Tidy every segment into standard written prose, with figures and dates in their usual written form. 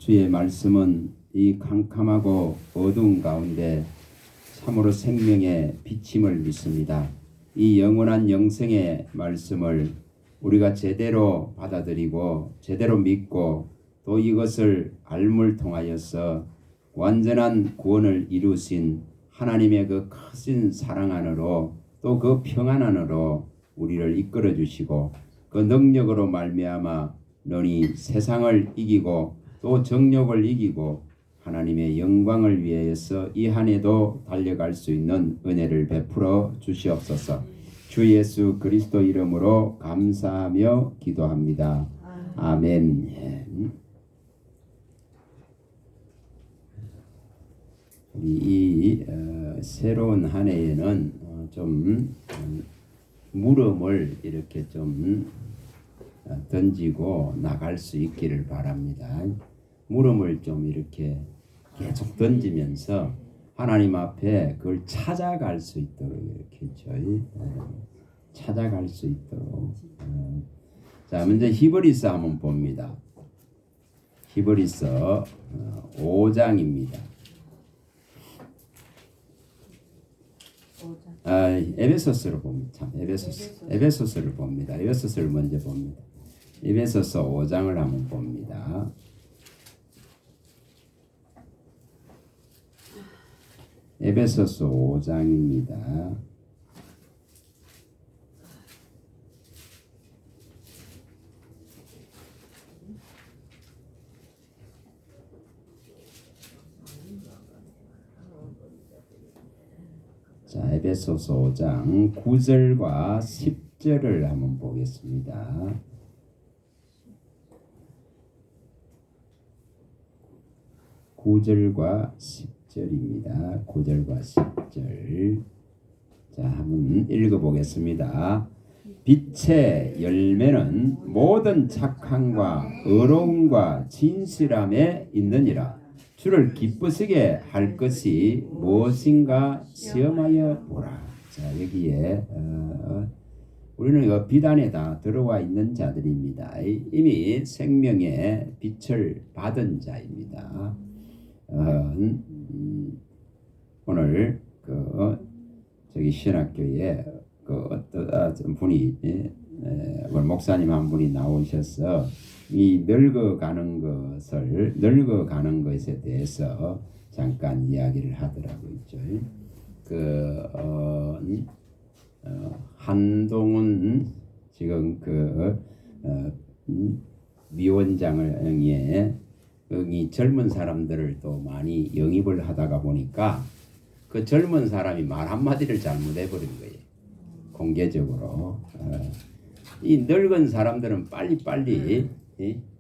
주의 말씀은 이 캄캄하고 어두운 가운데 참으로 생명의 비침을 믿습니다. 이 영원한 영생의 말씀을 우리가 제대로 받아들이고 제대로 믿고 또 이것을 알물 통하여서 완전한 구원을 이루신 하나님의 그 크신 사랑 안으로 또 그 평안 안으로 우리를 이끌어 주시고 그 능력으로 말미암아 너희 세상을 이기고 또 정욕을 이기고 하나님의 영광을 위해서 이 한 해도 달려갈 수 있는 은혜를 베풀어 주시옵소서. 주 예수 그리스도 이름으로 감사하며 기도합니다. 아멘. 우리 이 새로운 한 해에는 좀 물음을 이렇게 좀 던지고 나갈 수 있기를 바랍니다. 물음을 좀 이렇게 계속 던지면서 하나님 앞에 그걸 찾아갈 수 있도록 이렇게 있죠. 찾아갈 수 있도록. 자, 먼저 히브리서 한번 봅니다. 히브리서 5장입니다. 에베소서를 봅니다. 참, 에베소서를 봅니다. 에베소서를 먼저 봅니다. 에베소서 5장을 한번 봅니다. 에베소서 5장입니다. 자, 에베소서 5장 9절과 10절을 한번 보겠습니다. 9절과 10절입니다. 9절과 10절. 자, 한번 읽어보겠습니다. 빛의 열매는 모든 착함과 의로움과 진실함에 있느니라. 주를 기쁘시게 할 것이 무엇인가 시험하여 보라. 자, 여기에 우리는 빛 안에 다 들어와 있는 자들입니다. 이미 생명의 빛을 받은 자입니다. 오늘 저기 신학교에 어떤 분이 목사님 한 분이 나오셔서 이 늙어가는 것에 대해서 잠깐 이야기를 하더라고요. 한동훈 지금 위원장을 여기 젊은 사람들을 또 많이 영입을 하다가 보니까 그 젊은 사람이 말 한마디를 잘못해버린 거예요. 공개적으로. 이 늙은 사람들은 빨리빨리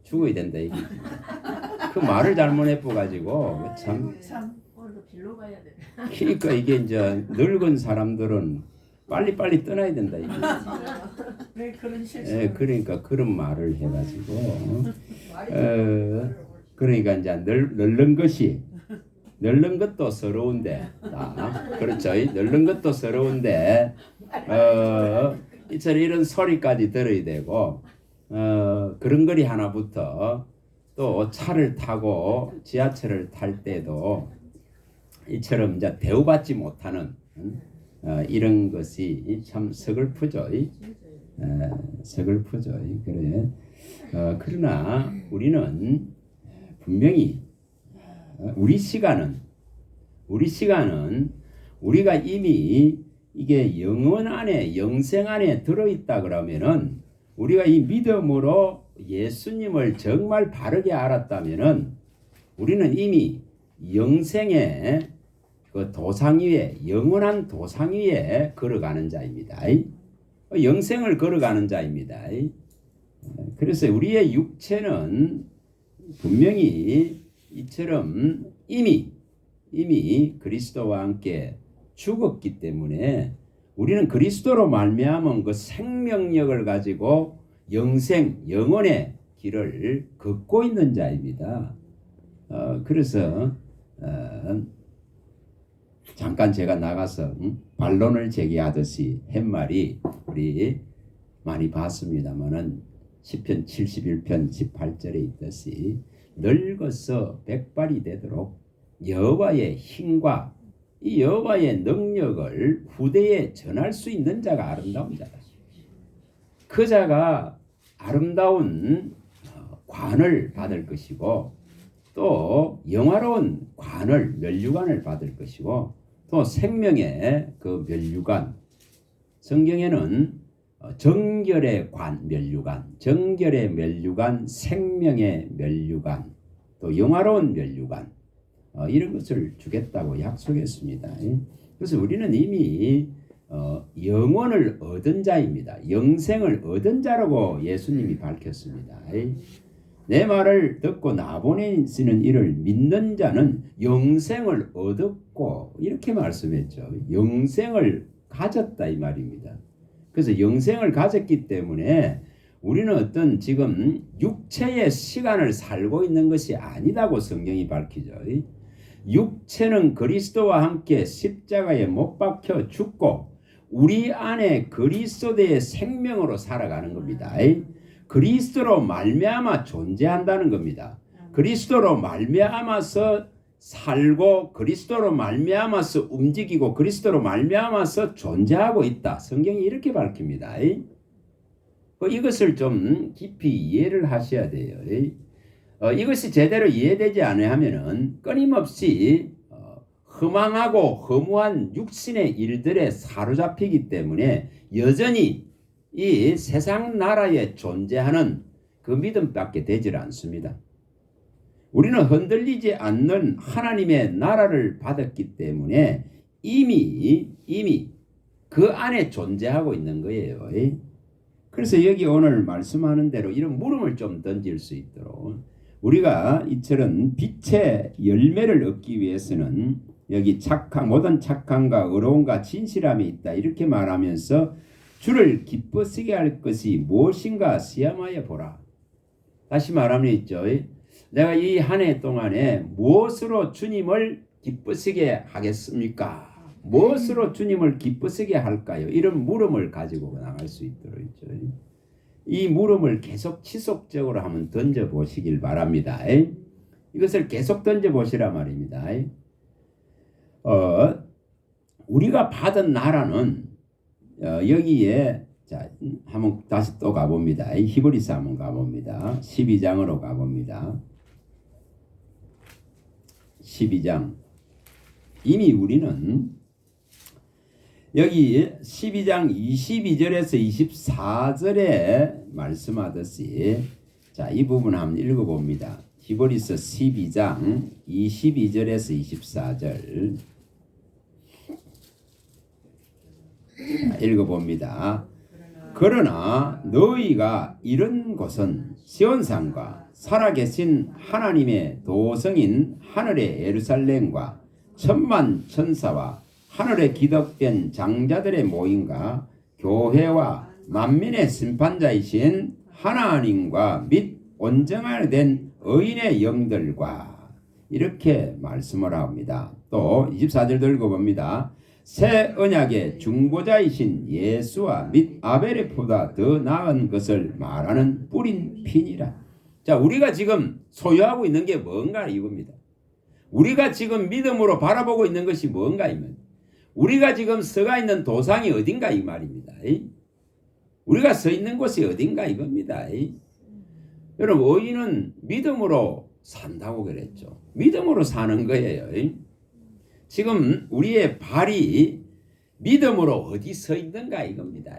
죽어야 된다. 그 말을 잘못해가지고 참 빌로 가야 돼. 그러니까 이게 이제 늙은 사람들은 빨리빨리 떠나야 된다. 왜 그런 실수? 그러니까 그런 말을 해가지고 그러니까 이제 늙는 것도 서러운데, 그렇죠? 늙는 것도 서러운데, 이처럼 이런 소리까지 들어야 되고, 그런거리 하나부터 또 차를 타고 지하철을 탈 때도 이처럼 이제 대우받지 못하는 이런 것이 참 서글프죠. 서글프죠. 그래. 그러나 우리는 분명히 우리 시간은 우리가 이미 이게 영원 안에 영생 안에 들어있다 그러면은 우리가 이 믿음으로 예수님을 정말 바르게 알았다면은 우리는 이미 영생의 그 도상 위에 영원한 도상 위에 걸어가는 자입니다. 영생을 걸어가는 자입니다. 그래서 우리의 육체는 분명히 이처럼 이미 그리스도와 함께 죽었기 때문에 우리는 그리스도로 말미암은 그 생명력을 가지고 영생, 영혼의 길을 걷고 있는 자입니다. 그래서 잠깐 제가 나가서 반론을 제기하듯이 햇말이 우리 많이 봤습니다만은 시편 71편 18절에 있듯이 늙어서 백발이 되도록 여호와의 힘과 이 여호와의 능력을 후대에 전할 수 있는 자가 아름다운 자다. 그 자가 아름다운 관을 받을 것이고 또 영화로운 관을 면류관을 받을 것이고 또 생명의 그 면류관, 성경에는 정결의 관 면류관, 정결의 면류관, 생명의 면류관, 또 영화로운 면류관 이런 것을 주겠다고 약속했습니다. 그래서 우리는 이미 영원을 얻은 자입니다. 영생을 얻은 자라고 예수님이 밝혔습니다. 내 말을 듣고 나보내시는 이를 믿는 자는 영생을 얻었고 이렇게 말씀했죠. 영생을 가졌다 이 말입니다. 그래서 영생을 가졌기 때문에 우리는 어떤 지금 육체의 시간을 살고 있는 것이 아니다고 성경이 밝히죠. 육체는 그리스도와 함께 십자가에 못 박혀 죽고 우리 안에 그리스도의 생명으로 살아가는 겁니다. 그리스도로 말미암아 존재한다는 겁니다. 그리스도로 말미암아서 살고 그리스도로 말미암아서 움직이고 그리스도로 말미암아서 존재하고 있다. 성경이 이렇게 밝힙니다. 이것을 좀 깊이 이해를 하셔야 돼요. 이것이 제대로 이해되지 않으면은 끊임없이 허망하고 허무한 육신의 일들에 사로잡히기 때문에 여전히 이 세상 나라에 존재하는 그 믿음밖에 되질 않습니다. 우리는 흔들리지 않는 하나님의 나라를 받았기 때문에 이미 그 안에 존재하고 있는 거예요. 그래서 여기 오늘 말씀하는 대로 이런 물음을 좀 던질 수 있도록 우리가 이처럼 빛의 열매를 얻기 위해서는 여기 모든 착함과 의로움과 진실함이 있다 이렇게 말하면서 주를 기뻐쓰게 할 것이 무엇인가 시험하여 보라. 다시 말하면 있죠. 내가 이 한 해 동안에 무엇으로 주님을 기뻐쓰게 하겠습니까? 무엇으로 주님을 기뻐쓰게 할까요? 이런 물음을 가지고 나갈 수 있도록 있죠. 이 물음을 계속 지속적으로 한번 던져보시길 바랍니다. 이것을 계속 던져보시라 말입니다. 우리가 받은 나라는 여기에 자 한번 다시 또 가봅니다. 히브리서 한번 가봅니다. 12장으로 가봅니다. 12장 이미 우리는 여기 12장 22절에서 24절에 말씀하듯이 자, 이 부분 한번 읽어봅니다. 히브리서 12장 22절에서 24절 읽어봅니다. 그러나 너희가 이런 곳은 시온산과 살아계신 하나님의 도성인 하늘의 예루살렘과 천만 천사와 하늘에 기덕된 장자들의 모임과 교회와 만민의 심판자이신 하나님과 및 온전하된 의인의 영들과 이렇게 말씀을 합니다. 또 24절도 읽어봅니다. 새 언약의 중보자이신 예수와 및 아벨의 보다 더 나은 것을 말하는 뿌린 핀이라. 자, 우리가 지금 소유하고 있는 게 뭔가 이겁니다. 우리가 지금 믿음으로 바라보고 있는 것이 뭔가 이면 우리가 지금 서가 있는 도상이 어딘가 이 말입니다. 우리가 서 있는 곳이 어딘가 이겁니다. 여러분 의인은 믿음으로 산다고 그랬죠. 믿음으로 사는 거예요. 지금 우리의 발이 믿음으로 어디 서 있는가 이겁니다.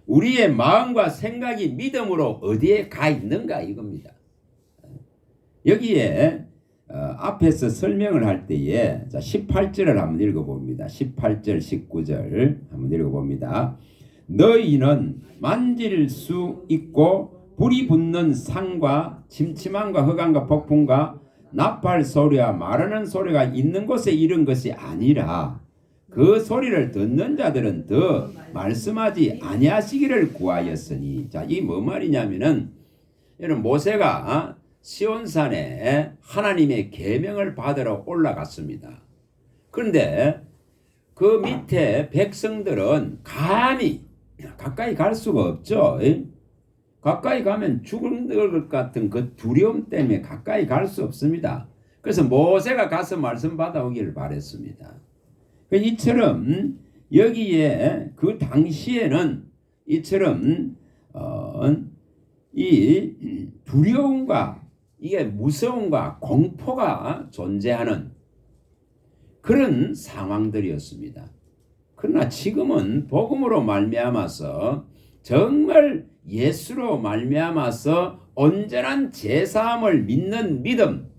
우리의 마음과 생각이 믿음으로 어디에 가 있는가 이겁니다. 여기에 앞에서 설명을 할 때에 자 18절을 한번 읽어봅니다. 18절 19절 한번 읽어봅니다. 너희는 만질 수 있고 불이 붙는 산과 침침함과 흑암과 폭풍과 나팔 소리와 말하는 소리가 있는 곳에 이른 것이 아니라 그 소리를 듣는 자들은 더 말씀하지 아니하시기를 구하였으니. 자, 이 뭐 말이냐면은 여러분 모세가 시온산에 하나님의 계명을 받으러 올라갔습니다. 그런데 그 밑에 백성들은 감히 가까이 갈 수가 없죠. 가까이 가면 죽을 것 같은 그 두려움 때문에 가까이 갈 수 없습니다. 그래서 모세가 가서 말씀 받아오기를 바랬습니다. 이처럼 여기에 그 당시에는 이처럼 이 두려움과 이게 무서움과 공포가 존재하는 그런 상황들이었습니다. 그러나 지금은 복음으로 말미암아서 정말 예수로 말미암아서 온전한 제사함을 믿는 믿음,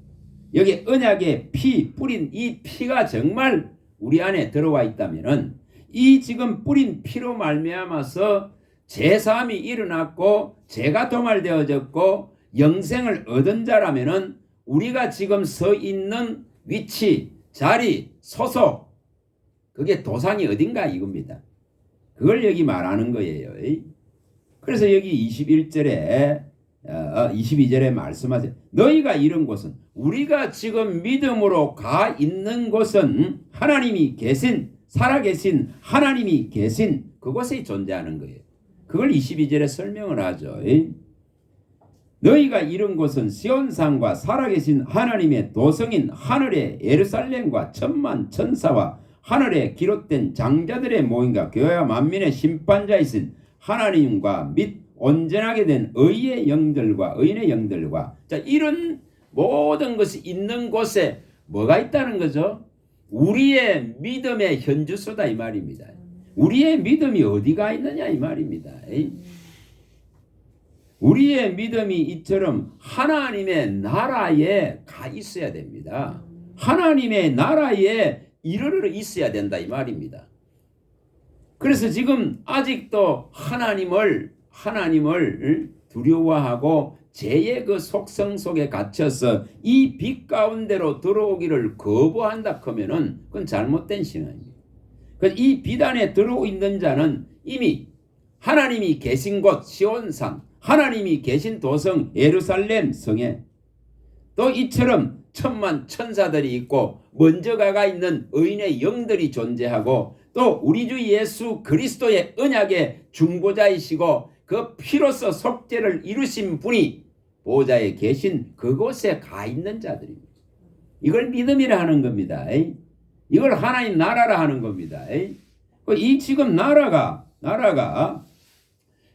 여기 언약의 피 뿌린 이 피가 정말 우리 안에 들어와 있다면은 이 지금 뿌린 피로 말미암아서 제사함이 일어났고 죄가 도말되어졌고 영생을 얻은 자라면은 우리가 지금 서 있는 위치, 자리, 소속, 그게 도상이 어딘가 이겁니다. 그걸 여기 말하는 거예요. 그래서 여기 22절에 말씀하세요. 너희가 이런 곳은, 우리가 지금 믿음으로 가 있는 곳은 하나님이 계신, 살아계신 하나님이 계신 그곳에 존재하는 거예요. 그걸 22절에 설명을 하죠. 너희가 이런 곳은 시온산과 살아계신 하나님의 도성인 하늘의 예루살렘과 천만 천사와 하늘에 기록된 장자들의 모임과 교회와 만민의 심판자이신 하나님과 및 온전하게 된 의의 영들과 자, 이런 모든 것이 있는 곳에 뭐가 있다는 거죠? 우리의 믿음의 현주소다 이 말입니다. 우리의 믿음이 어디가 있느냐 이 말입니다. 우리의 믿음이 이처럼 하나님의 나라에 가 있어야 됩니다. 하나님의 나라에 이르러 있어야 된다 이 말입니다. 그래서 지금 아직도 하나님을 두려워하고 죄의 그 속성 속에 갇혀서 이 빛 가운데로 들어오기를 거부한다 하면은 그건 잘못된 신앙입니다. 그래서 이 빛 안에 들어오 있는 자는 이미 하나님이 계신 곳 시온산, 하나님이 계신 도성 예루살렘 성에 또 이처럼 천만 천사들이 있고 먼저 가가 있는 의인의 영들이 존재하고 또 우리 주 예수 그리스도의 언약의 중보자이시고 그 피로써 속죄를 이루신 분이 보좌에 계신 그곳에 가 있는 자들입니다. 이걸 믿음이라 하는 겁니다. 이걸 하나님 나라라 하는 겁니다. 이 지금 나라가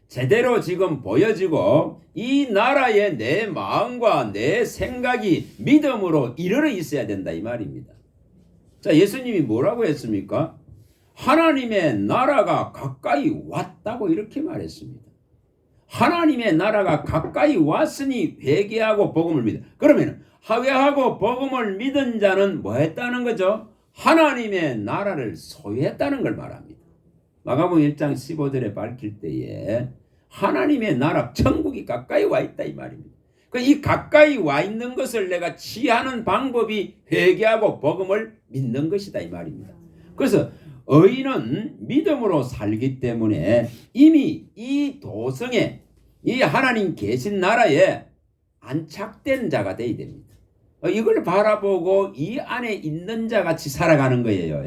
제대로 지금 보여지고 이 나라에 내 마음과 내 생각이 믿음으로 이르러 있어야 된다 이 말입니다. 자, 예수님이 뭐라고 했습니까? 하나님의 나라가 가까이 왔다고 이렇게 말했습니다. 하나님의 나라가 가까이 왔으니 회개하고 복음을 믿어. 그러면 회개하고 복음을 믿은 자는 뭐 했다는 거죠? 하나님의 나라를 소유했다는 걸 말합니다. 마가복음 1장 15절에 밝힐 때에 하나님의 나라 천국이 가까이 와 있다 이 말입니다. 이 가까이 와 있는 것을 내가 취하는 방법이 회개하고 복음을 믿는 것이다 이 말입니다. 그래서 의인은 믿음으로 살기 때문에 이미 이 도성에 이 하나님 계신 나라에 안착된 자가 되어야 됩니다. 이걸 바라보고 이 안에 있는 자 같이 살아가는 거예요.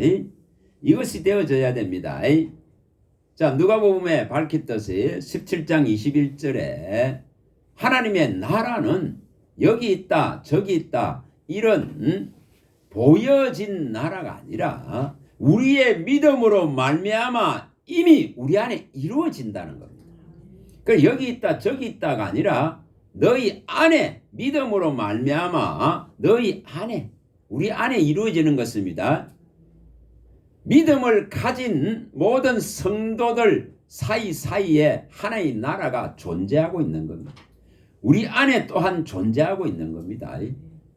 이것이 되어져야 됩니다. 자, 누가복음에 밝혔듯이 17장 21절에 하나님의 나라는 여기 있다 저기 있다 이런 보여진 나라가 아니라 우리의 믿음으로 말미암아 이미 우리 안에 이루어진다는 겁니다. 그러니까 여기 있다 저기 있다가 아니라 너희 안에 믿음으로 말미암아 너희 안에 우리 안에 이루어지는 것입니다. 믿음을 가진 모든 성도들 사이사이에 하나의 나라가 존재하고 있는 겁니다. 우리 안에 또한 존재하고 있는 겁니다.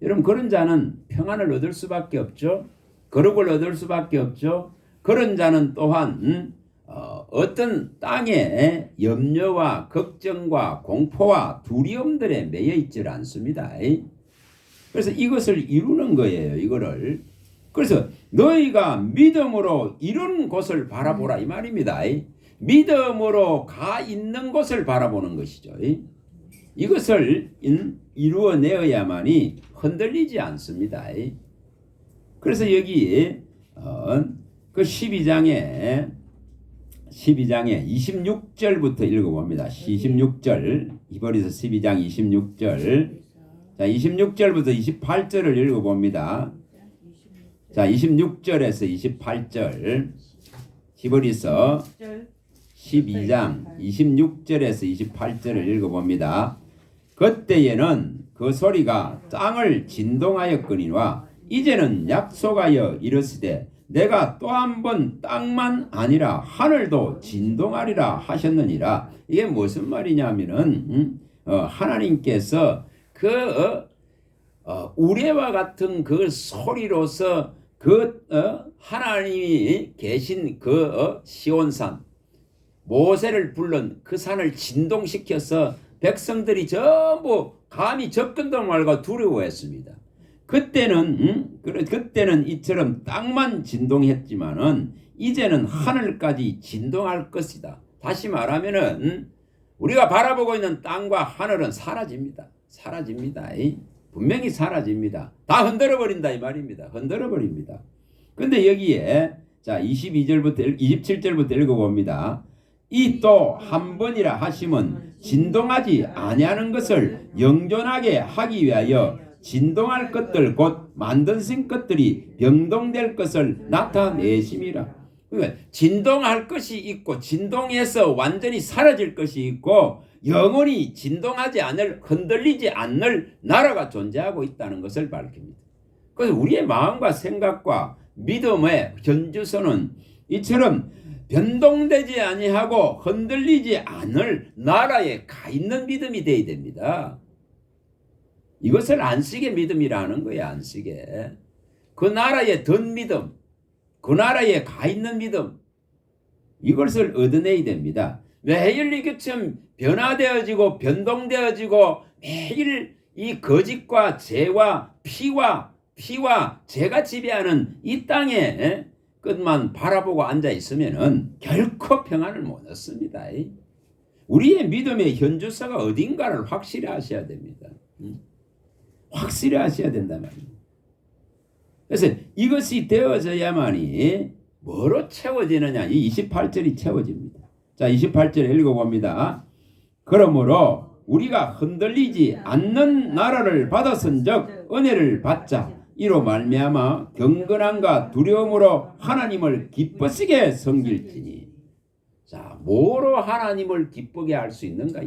여러분 그런 자는 평안을 얻을 수밖에 없죠. 거룩을 얻을 수밖에 없죠. 그런 자는 또한 어떤 땅에 염려와 걱정과 공포와 두려움들에 매여 있질 않습니다. 그래서 이것을 이루는 거예요. 이거를. 그래서 너희가 믿음으로 이룬 곳을 바라보라 이 말입니다. 믿음으로 가 있는 곳을 바라보는 것이죠. 이것을 이루어내어야만이 흔들리지 않습니다. 그래서 여기 그 12장에 12장의 26절부터 읽어봅니다. 26절 히브리서 12장 26절. 자 26절부터 28절을 읽어봅니다. 자 26절에서 28절 히브리서 12장 26절에서 28절을 읽어봅니다. 그때에는 그 소리가 땅을 진동하였거니와 이제는 약속하여 이르시되 내가 또 한 번 땅만 아니라 하늘도 진동하리라 하셨느니라. 이게 무슨 말이냐면은 하나님께서 그 우레와 같은 그 소리로서 하나님이 계신 시온산 모세를 불른 그 산을 진동시켜서 백성들이 전부 감히 접근도 말고 두려워했습니다. 그때는 이처럼 땅만 진동했지만은 이제는 하늘까지 진동할 것이다. 다시 말하면은 우리가 바라보고 있는 땅과 하늘은 사라집니다. 분명히 사라집니다. 다 흔들어 버린다 이 말입니다. 흔들어 버립니다. 근데 여기에 자 22절부터 27절부터 읽어봅니다. 이 또 한 번이라 하심은 진동하지 아니하는 것을 영존하게 하기 위하여 진동할 것들 곧 만드신 것들이 병동될 것을 나타내심이라. 그러니까 진동할 것이 있고 진동해서 완전히 사라질 것이 있고 영원히 진동하지 않을 흔들리지 않을 나라가 존재하고 있다는 것을 밝힙니다. 그래서 우리의 마음과 생각과 믿음의 현주소는 이처럼 변동되지 아니하고 흔들리지 않을 나라에 가 있는 믿음이 되어야 됩니다. 이것을 안식의 믿음이라는 거예요. 안식의. 그 나라에 든 믿음, 그 나라에 가 있는 믿음, 이것을 얻어내야 됩니다. 매일 이것처럼 변화되어지고 변동되어지고 매일 이 거짓과 죄와 피와 죄가 지배하는 이 땅에 끝만 바라보고 앉아 있으면은 결코 평안을 못 얻습니다. 우리의 믿음의 현주소가 어딘가를 확실히 하셔야 됩니다. 확실히 하셔야 된단 말입니다. 그래서 이것이 되어져야만이 뭐로 채워지느냐? 이 28절이 채워집니다. 자, 28절 읽어봅니다. 그러므로 우리가 흔들리지 않는 나라를 받았은즉 은혜를 받자. 이로 말미암아 경건함과 두려움으로 하나님을 기쁘시게 섬길지니. 자, 뭐로 하나님을 기쁘게 할 수 있는가?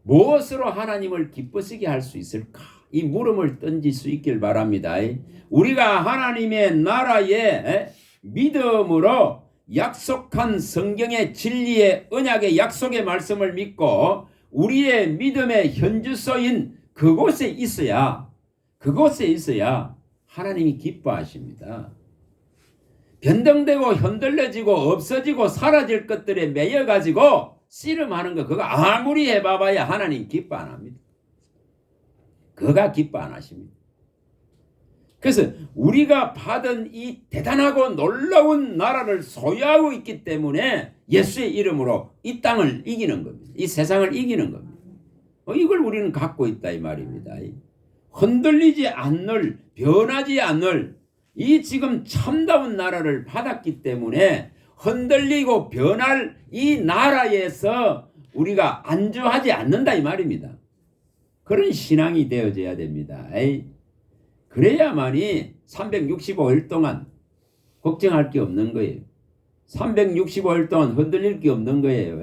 무엇으로 하나님을 기쁘시게 할 수 있을까? 이 물음을 던질 수 있길 바랍니다. 우리가 하나님의 나라에 믿음으로 약속한 성경의 진리의 언약의 약속의 말씀을 믿고 우리의 믿음의 현주소인 그곳에 있어야 하나님이 기뻐하십니다. 변동되고 흔들려지고 없어지고 사라질 것들에 매여가지고 씨름하는 거 그거 아무리 해봐봐야 하나님 기뻐 안 합니다. 그가 기뻐 안 하십니다. 그래서 우리가 받은 이 대단하고 놀라운 나라를 소유하고 있기 때문에 예수의 이름으로 이 땅을 이기는 겁니다. 이 세상을 이기는 겁니다. 이걸 우리는 갖고 있다 이 말입니다. 흔들리지 않을, 변하지 않을 이 지금 참다운 나라를 받았기 때문에 흔들리고 변할 이 나라에서 우리가 안주하지 않는다 이 말입니다. 그런 신앙이 되어져야 됩니다. 그래야만이 365일 동안 걱정할 게 없는 거예요. 365일 동안 흔들릴 게 없는 거예요.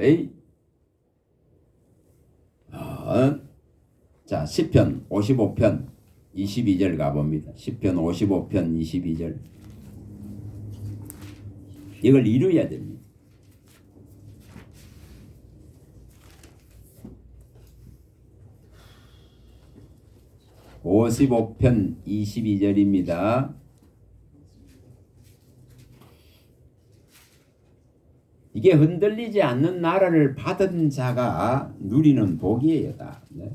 자, 시편 55편 22절 가봅니다. 시편 55편 22절. 이걸 이루어야 됩니다. (55편) 22절입니다. 이게 흔들리지 않는 나라를 받은 자가 누리는 복이에요. 다. 네.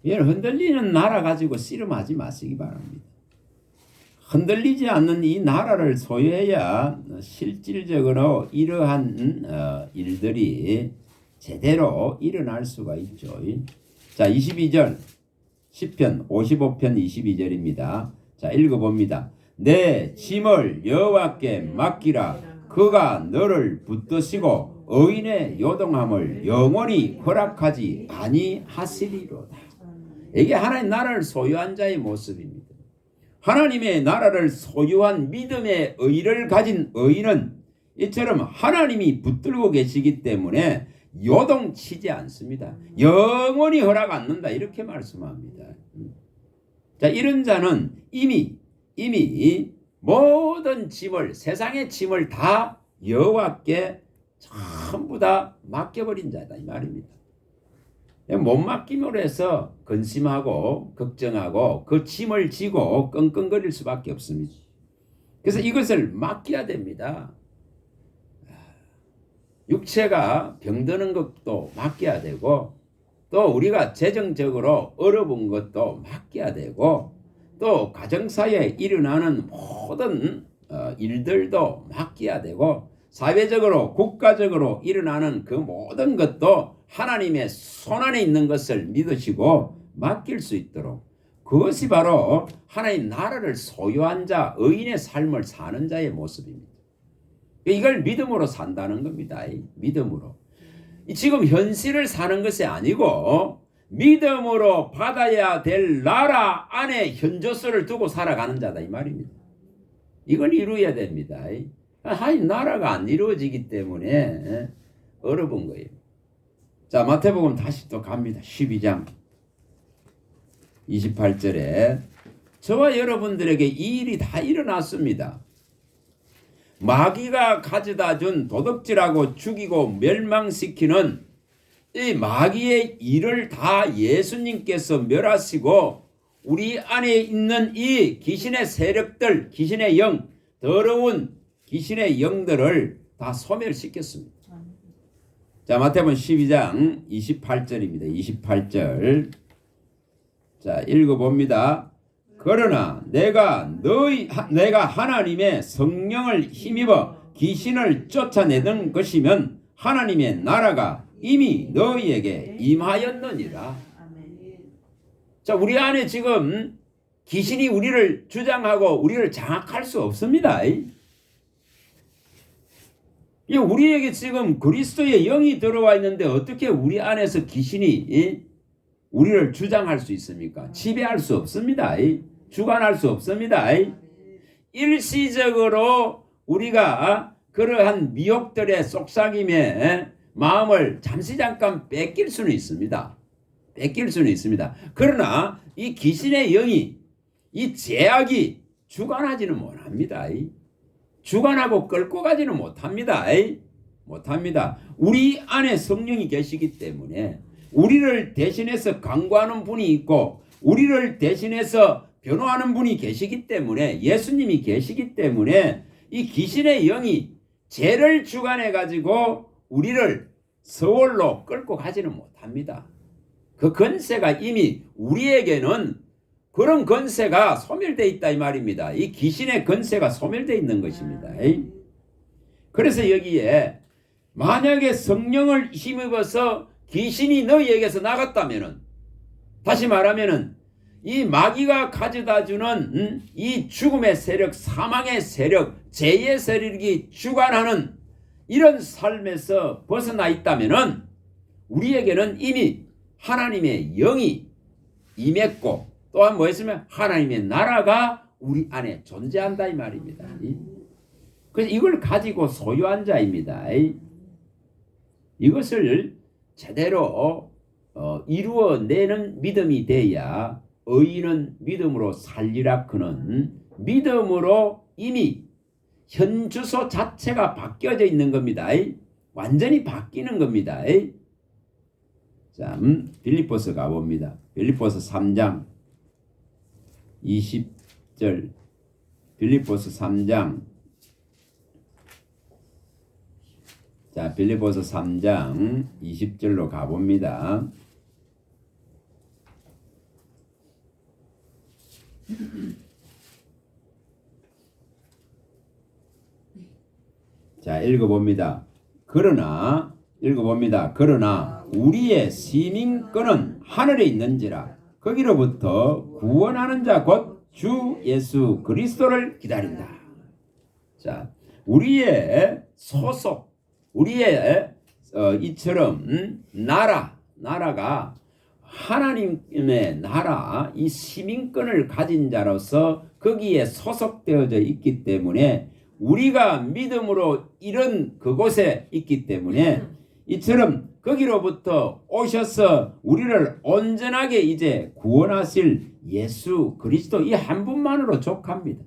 흔들리는 나라 가지고 씨름하지 마시기 바랍니다. 흔들리지 않는 이 나라를 소유해야 실질적으로 이러한 일들이 제대로 일어날 수가 있죠. 자, 22절 시편 55편 22절입니다. 자, 읽어봅니다. 내 짐을 여호와께 맡기라. 그가 너를 붙드시고 의인의 요동함을 영원히 허락하지 아니하시리로다. 이게 하나님 나라를 소유한 자의 모습입니다. 하나님의 나라를 소유한 믿음의 의를 가진 의인은 이처럼 하나님이 붙들고 계시기 때문에 요동치지 않습니다. 영원히 허락 않는다 이렇게 말씀합니다. 자, 이런 자는 이미 모든 짐을, 세상의 짐을 다 여호와께 전부 다 맡겨버린 자다 이 말입니다. 못 맡김으로 해서 근심하고 걱정하고 그 짐을 지고 끙끙거릴 수밖에 없습니다. 그래서 이것을 맡겨야 됩니다. 육체가 병드는 것도 맡겨야 되고, 또 우리가 재정적으로 어려운 것도 맡겨야 되고, 또 가정사회에 일어나는 모든 일들도 맡겨야 되고, 사회적으로 국가적으로 일어나는 그 모든 것도 하나님의 손안에 있는 것을 믿으시고 맡길 수 있도록, 그것이 바로 하나님 나라를 소유한 자, 의인의 삶을 사는 자의 모습입니다. 이걸 믿음으로 산다는 겁니다. 믿음으로. 지금 현실을 사는 것이 아니고 믿음으로 받아야 될 나라 안에 현저서를 두고 살아가는 자다 이 말입니다. 이걸 이루어야 됩니다. 하나님 나라가 안 이루어지기 때문에 어려운 거예요. 자, 마태복음 다시 또 갑니다. 12장 28절에 저와 여러분들에게 이 일이 다 일어났습니다. 마귀가 가져다 준 도둑질하고 죽이고 멸망시키는 이 마귀의 일을 다 예수님께서 멸하시고 우리 안에 있는 이 귀신의 세력들, 귀신의 영, 더러운 귀신의 영들을 다 소멸시켰습니다. 자, 마태복음 12장 28절입니다. 28절. 자, 읽어봅니다. 그러나 내가 하나님의 성령을 힘입어 귀신을 쫓아내던 것이면 하나님의 나라가 이미 너희에게 임하였느니라. 자, 우리 안에 지금 귀신이 우리를 주장하고 우리를 장악할 수 없습니다. 우리에게 지금 그리스도의 영이 들어와 있는데 어떻게 우리 안에서 귀신이 우리를 주장할 수 있습니까? 지배할 수 없습니다. 주관할 수 없습니다. 일시적으로 우리가 그러한 미혹들의 속삭임에 마음을 잠깐 뺏길 수는 있습니다. 그러나 이 귀신의 영이, 이 죄악이 주관하지는 못합니다. 주관하고 끌고 가지는 못합니다. 우리 안에 성령이 계시기 때문에 우리를 대신해서 강구하는 분이 있고 우리를 대신해서 변호하는 분이 계시기 때문에, 예수님이 계시기 때문에 이 귀신의 영이 죄를 주관해 가지고 우리를 서울로 끌고 가지는 못합니다. 그 권세가 이미 우리에게는 그런 권세가 소멸되어 있다 이 말입니다. 이 귀신의 권세가 소멸되어 있는 것입니다. 그래서 여기에 만약에 성령을 힘입어서 귀신이 너희에게서 나갔다면은, 다시 말하면은 이 마귀가 가져다주는 이 죽음의 세력, 사망의 세력, 죄의 세력이 주관하는 이런 삶에서 벗어나 있다면은 우리에게는 이미 하나님의 영이 임했고, 또한 뭐였으면 하나님의 나라가 우리 안에 존재한다 이 말입니다. 그래서 이걸 가지고 소유한 자입니다. 이것을 제대로 이루어내는 믿음이 돼야 의인은 믿음으로 살리라. 그는 믿음으로 이미 현 주소 자체가 바뀌어져 있는 겁니다. 완전히 바뀌는 겁니다. 자, 빌립보서 가봅니다. 빌립보서 3장 20절. 빌립보서 3장. 자, 빌립보서 3장 20절로 가봅니다. 자, 읽어봅니다. 그러나 우리의 시민권은 하늘에 있는지라. 거기로부터 구원하는 자 곧 주 예수 그리스도를 기다린다. 자, 우리의 소속, 우리의 이처럼 나라가 하나님의 나라, 이 시민권을 가진 자로서 거기에 소속되어져 있기 때문에 우리가 믿음으로 이런 그곳에 있기 때문에 이처럼 거기로부터 오셔서 우리를 온전하게 이제 구원하실 예수 그리스도 이 한 분만으로 족합니다.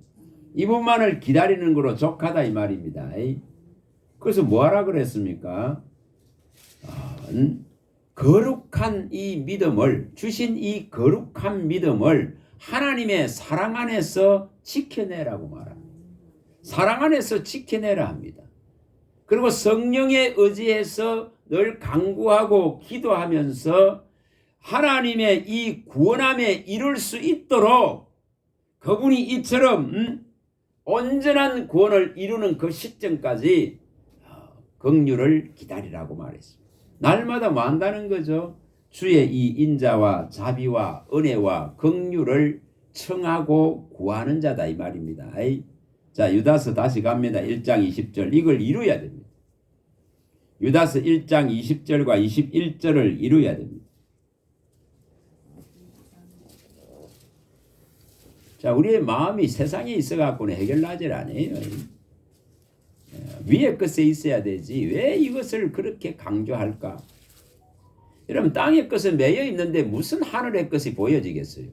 이분만을 기다리는 거로 족하다 이 말입니다. 그래서 뭐하라 그랬습니까? 거룩한 이 믿음을 주신 이 거룩한 믿음을 하나님의 사랑 안에서 지켜내라고 말합니다. 사랑 안에서 지켜내라 합니다. 그리고 성령에 의지해서 늘 간구하고 기도하면서 하나님의 이 구원함에 이룰 수 있도록 그분이 이처럼 온전한 구원을 이루는 그 시점까지 긍휼을 기다리라고 말했습니다. 날마다 뭐 한다는 거죠? 주의 이 인자와 자비와 은혜와 긍휼을 청하고 구하는 자다 이 말입니다. 자, 유다서 다시 갑니다. 1장 20절 이걸 이루어야 됩니다. 유다서 1장 20절과 21절을 이루어야 됩니다. 자, 우리의 마음이 세상에 있어갖고는 해결나질 않아요. 위의 것에 있어야 되지 왜 이것을 그렇게 강조할까? 여러분 땅의 것은 매여 있는데 무슨 하늘의 것이 보여지겠어요?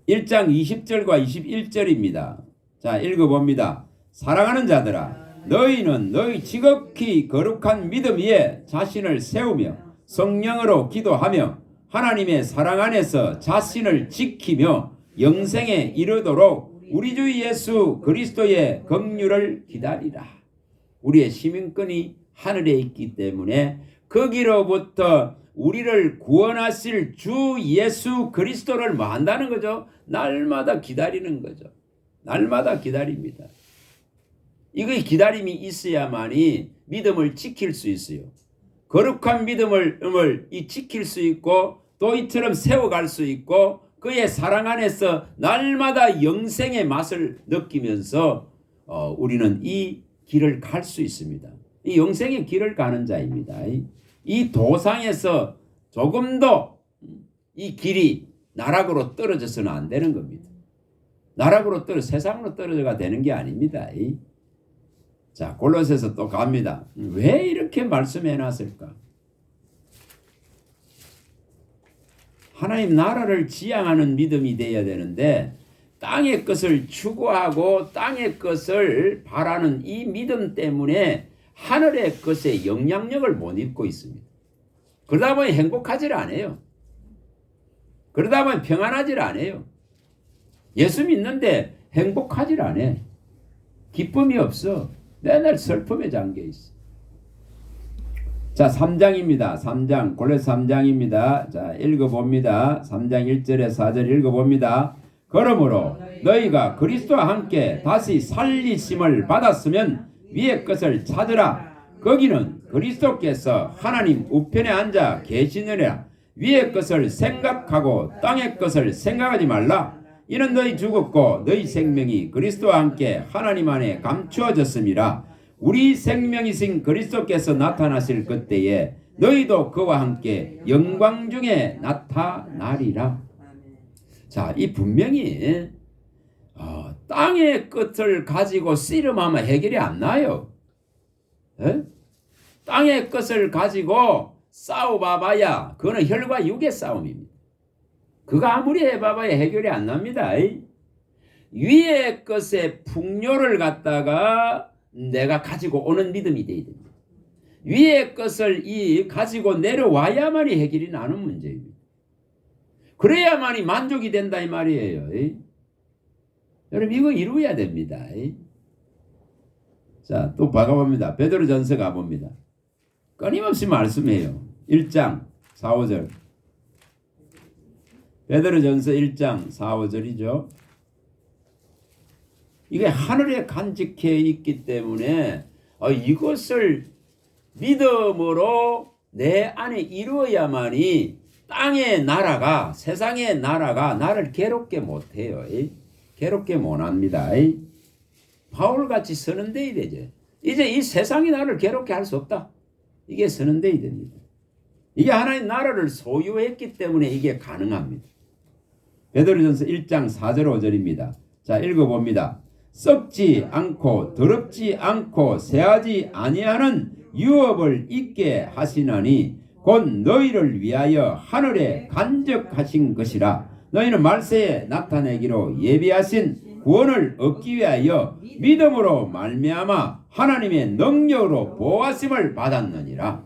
1장 20절과 21절입니다. 자, 읽어봅니다. 사랑하는 자들아, 너희는 너희 지극히 거룩한 믿음 위에 자신을 세우며 성령으로 기도하며 하나님의 사랑 안에서 자신을 지키며 영생에 이르도록 우리 주 예수 그리스도의 긍휼을 기다리라. 우리의 시민권이 하늘에 있기 때문에 거기로부터 우리를 구원하실 주 예수 그리스도를 뭐 한다는 거죠? 날마다 기다리는 거죠. 날마다 기다립니다. 이거의 기다림이 있어야만이 믿음을 지킬 수 있어요. 거룩한 믿음을 지킬 수 있고 또 이처럼 세워갈 수 있고 그의 사랑 안에서 날마다 영생의 맛을 느끼면서 우리는 이 길을 갈 수 있습니다. 이 영생의 길을 가는 자입니다. 이 도상에서 조금도 이 길이 나락으로 떨어져서는 안 되는 겁니다. 나락으로 세상으로 떨어져가 되는 게 아닙니다. 자, 골로새서 또 갑니다. 왜 이렇게 말씀해 놨을까? 하나님 나라를 지향하는 믿음이 되어야 되는데 땅의 것을 추구하고 땅의 것을 바라는 이 믿음 때문에 하늘의 것에 영향력을 못 입고 있습니다. 그러다 보니 행복하지 않아요. 그러다 보니 평안하지 않아요. 예수 믿는데 행복하지 않아. 기쁨이 없어. 맨날 슬픔에 잠겨 있어. 자, 3장입니다. 3장, 골로새 3장입니다. 자, 읽어봅니다. 3장 1절에 4절 읽어봅니다. 그러므로 너희가 그리스도와 함께 다시 살리심을 받았으면 위의 것을 찾으라. 거기는 그리스도께서 하나님 우편에 앉아 계시느니라. 위의 것을 생각하고 땅의 것을 생각하지 말라. 이는 너희 죽었고 너희 생명이 그리스도와 함께 하나님 안에 감추어졌음이라. 우리 생명이신 그리스도께서 나타나실 그때에 너희도 그와 함께 영광 중에 나타나리라. 자, 이 분명히 땅의 것을 가지고 씨름하면 해결이 안 나요. 에? 땅의 것을 가지고 싸워봐봐야 그거는 혈과 육의 싸움입니다. 그거 아무리 해봐봐야 해결이 안 납니다. 위의 것의 풍요를 갖다가 내가 가지고 오는 믿음이 되어야 됩니다. 위의 것을 가지고 내려와야만이 해결이 나는 문제입니다. 그래야만이 만족이 된다 이 말이에요. 여러분 이거 이루어야 됩니다. 자, 또 가봅니다. 베드로전서 가봅니다. 끊임없이 말씀해요. 1장 4, 5절. 베드로전서 1장 4, 5절이죠. 이게 하늘에 간직해 있기 때문에 이것을 믿음으로 내 안에 이루어야만이 땅의 나라가, 세상의 나라가 나를 괴롭게 못해요. 괴롭게 못합니다. 바울같이 선언돼야 되죠. 이제 이 세상이 나를 괴롭게 할 수 없다. 이게 선언돼야 됩니다. 이게 하나님 나라를 소유했기 때문에 이게 가능합니다. 베드로전서 1장 4절 5절입니다. 자, 읽어봅니다. 썩지 않고 더럽지 않고 새하지 아니하는 유업을 있게 하시나니 곧 너희를 위하여 하늘에 간적하신 것이라. 너희는 말세에 나타내기로 예비하신 구원을 얻기 위하여 믿음으로 말미암아 하나님의 능력으로 보호하심을 받았느니라.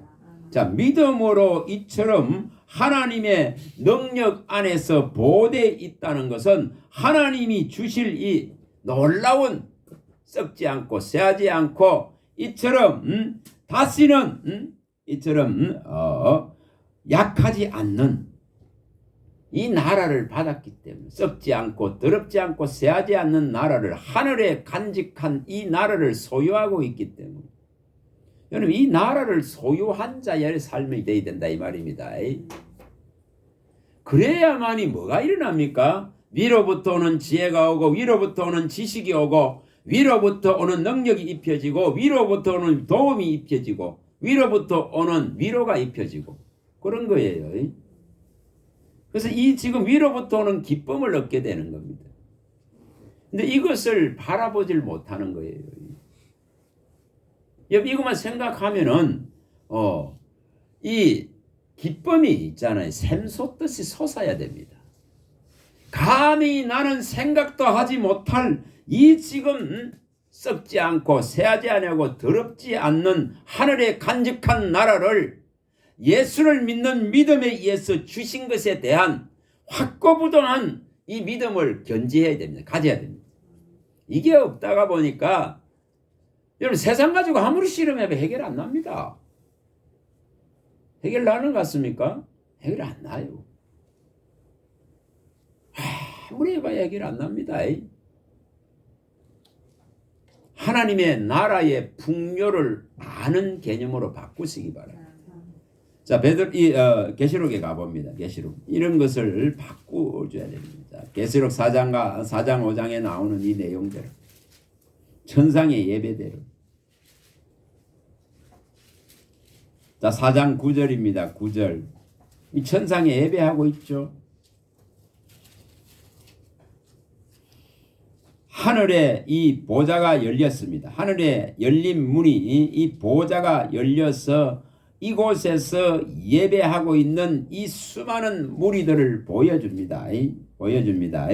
자, 믿음으로 이처럼 하나님의 능력 안에서 보호되어 있다는 것은 하나님이 주실 이 놀라운 썩지 않고 새하지 않고 이처럼 다시는 이처럼 약하지 않는 이 나라를 받았기 때문에 썩지 않고 더럽지 않고 새하지 않는 나라를 하늘에 간직한 이 나라를 소유하고 있기 때문에 여러분 이 나라를 소유한 자의 삶이 되어야 된다 이 말입니다. 그래야만이 뭐가 일어납니까? 위로부터 오는 지혜가 오고 위로부터 오는 지식이 오고 위로부터 오는 능력이 입혀지고 위로부터 오는 도움이 입혀지고 위로부터 오는 위로가 입혀지고 그런 거예요. 그래서 이 지금 위로부터 오는 기쁨을 얻게 되는 겁니다. 근데 이것을 바라보질 못하는 거예요. 이것만 생각하면은 이 기쁨이 있잖아요. 샘솟듯이 솟아야 됩니다. 감히 나는 생각도 하지 못할 이 지금 썩지 않고 새하지 아니하고 더럽지 않는 하늘의 간직한 나라를 예수를 믿는 믿음에 의해서 주신 것에 대한 확고부동한 이 믿음을 견지해야 됩니다. 가져야 됩니다. 이게 없다가 보니까 여러분 세상 가지고 아무리 씨름해도 해결 안 납니다. 해결 나는 것 같습니까? 해결 안 나요. 아무리 해봐야 해결 안 납니다. 하나님의 나라의 풍요를 아는 개념으로 바꾸시기 바랍니다. 자, 계시록에 가봅니다. 계시록. 이런 것을 바꾸어줘야 됩니다. 계시록 4장 5장에 나오는 이 내용대로. 천상의 예배대로. 자, 4장 9절입니다. 9절. 이 천상에 예배하고 있죠. 하늘에 이 보좌가 열렸습니다. 하늘에 열린 문이 이 보좌가 열려서 이곳에서 예배하고 있는 이 수많은 무리들을 보여줍니다. 보여줍니다.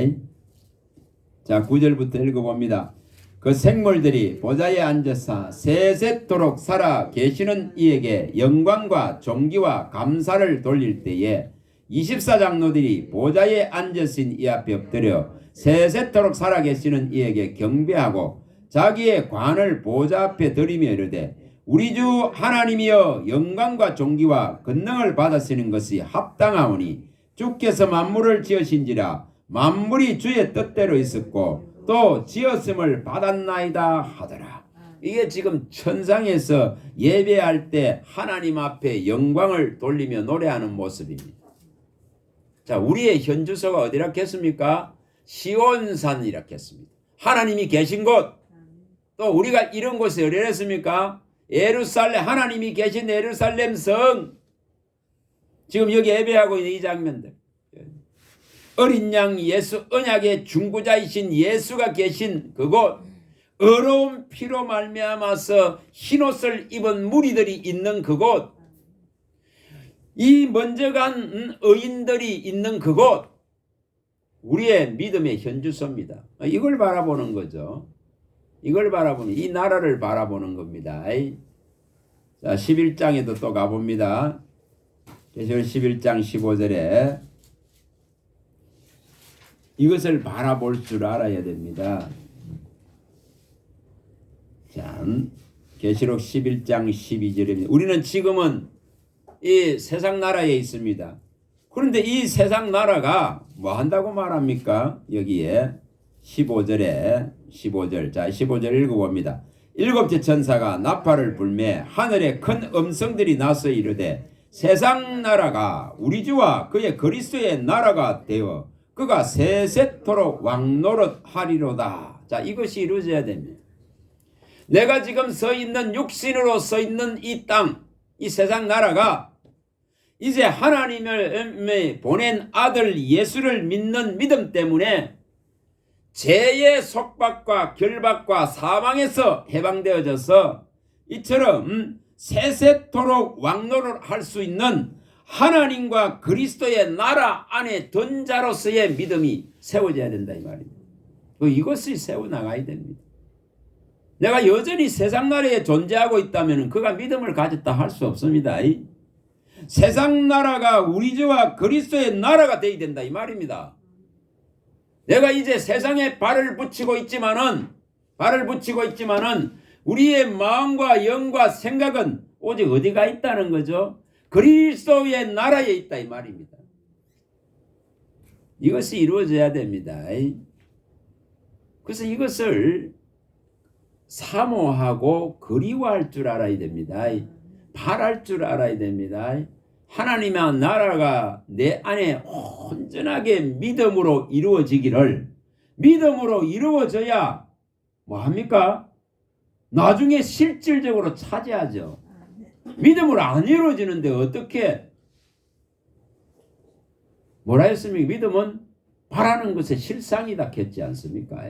자, 9절부터 읽어봅니다. 그 생물들이 보좌에 앉아서 세세토록 살아 계시는 이에게 영광과 존귀와 감사를 돌릴 때에 24장로들이 보좌에 앉으신 이 앞에 엎드려 세세토록 살아 계시는 이에게 경배하고 자기의 관을 보좌 앞에 들이며 이르되 우리 주 하나님이여 영광과 존귀와 권능을 받으시는 것이 합당하오니 주께서 만물을 지으신지라 만물이 주의 뜻대로 있었고 또 지었음을 받았나이다 하더라. 이게 지금 천상에서 예배할 때 하나님 앞에 영광을 돌리며 노래하는 모습입니다. 자, 우리의 현주소가 어디라 했습니까? 시온산이라 했습니다. 하나님이 계신 곳. 또 우리가 이런 곳에 어디라 했습니까? 예루살렘, 하나님이 계신 예루살렘 성. 지금 여기 예배하고 있는 이 장면들. 어린 양 예수 언약의 중보자이신 예수가 계신 그곳, 어려운 피로 말미암아서 흰옷을 입은 무리들이 있는 그곳, 이 먼저 간 의인들이 있는 그곳, 우리의 믿음의 현주소입니다. 이걸 바라보는 거죠. 이걸 바라보는, 이 나라를 바라보는 겁니다. 자, 11장에도 또 가봅니다. 계시록 11장 15절에 이것을 바라볼 줄 알아야 됩니다. 자, 계시록 11장 12절입니다. 우리는 지금은 이 세상 나라에 있습니다. 그런데 이 세상 나라가 뭐 한다고 말합니까? 여기에 15절. 자, 15절 읽어봅니다. 일곱째 천사가 나팔을 불매 하늘에 큰 음성들이 나서 이르되 세상 나라가 우리 주와 그의 그리스도의 나라가 되어 그가 세세토록 왕노릇하리로다. 자, 이것이 이루어져야 됩니다. 내가 지금 서 있는 육신으로 서 있는 이 땅, 이 세상 나라가 이제 하나님을 보낸 아들 예수를 믿는 믿음 때문에 죄의 속박과 결박과 사망에서 해방되어져서 이처럼 세세토록 왕노를 할 수 있는 하나님과 그리스도의 나라 안에 든 자로서의 믿음이 세워져야 된다 이 말입니다. 이것이 세워나가야 됩니다. 내가 여전히 세상 나라에 존재하고 있다면 그가 믿음을 가졌다 할 수 없습니다. 세상 나라가 우리 주와 그리스도의 나라가 되어야 된다 이 말입니다. 내가 이제 세상에 발을 붙이고 있지만은 우리의 마음과 영과 생각은 오직 어디가 있다는 거죠? 그리스도의 나라에 있다 이 말입니다. 이것이 이루어져야 됩니다. 그래서 이것을 사모하고 그리워할 줄 알아야 됩니다. 바랄 줄 알아야 됩니다. 하나님의 나라가 내 안에 온전하게 믿음으로 이루어지기를, 믿음으로 이루어져야 뭐합니까? 나중에 실질적으로 차지하죠. 믿음으로 안 이루어지는데 어떻게 뭐라 했습니까? 믿음은 바라는 것의 실상이다 했지 않습니까?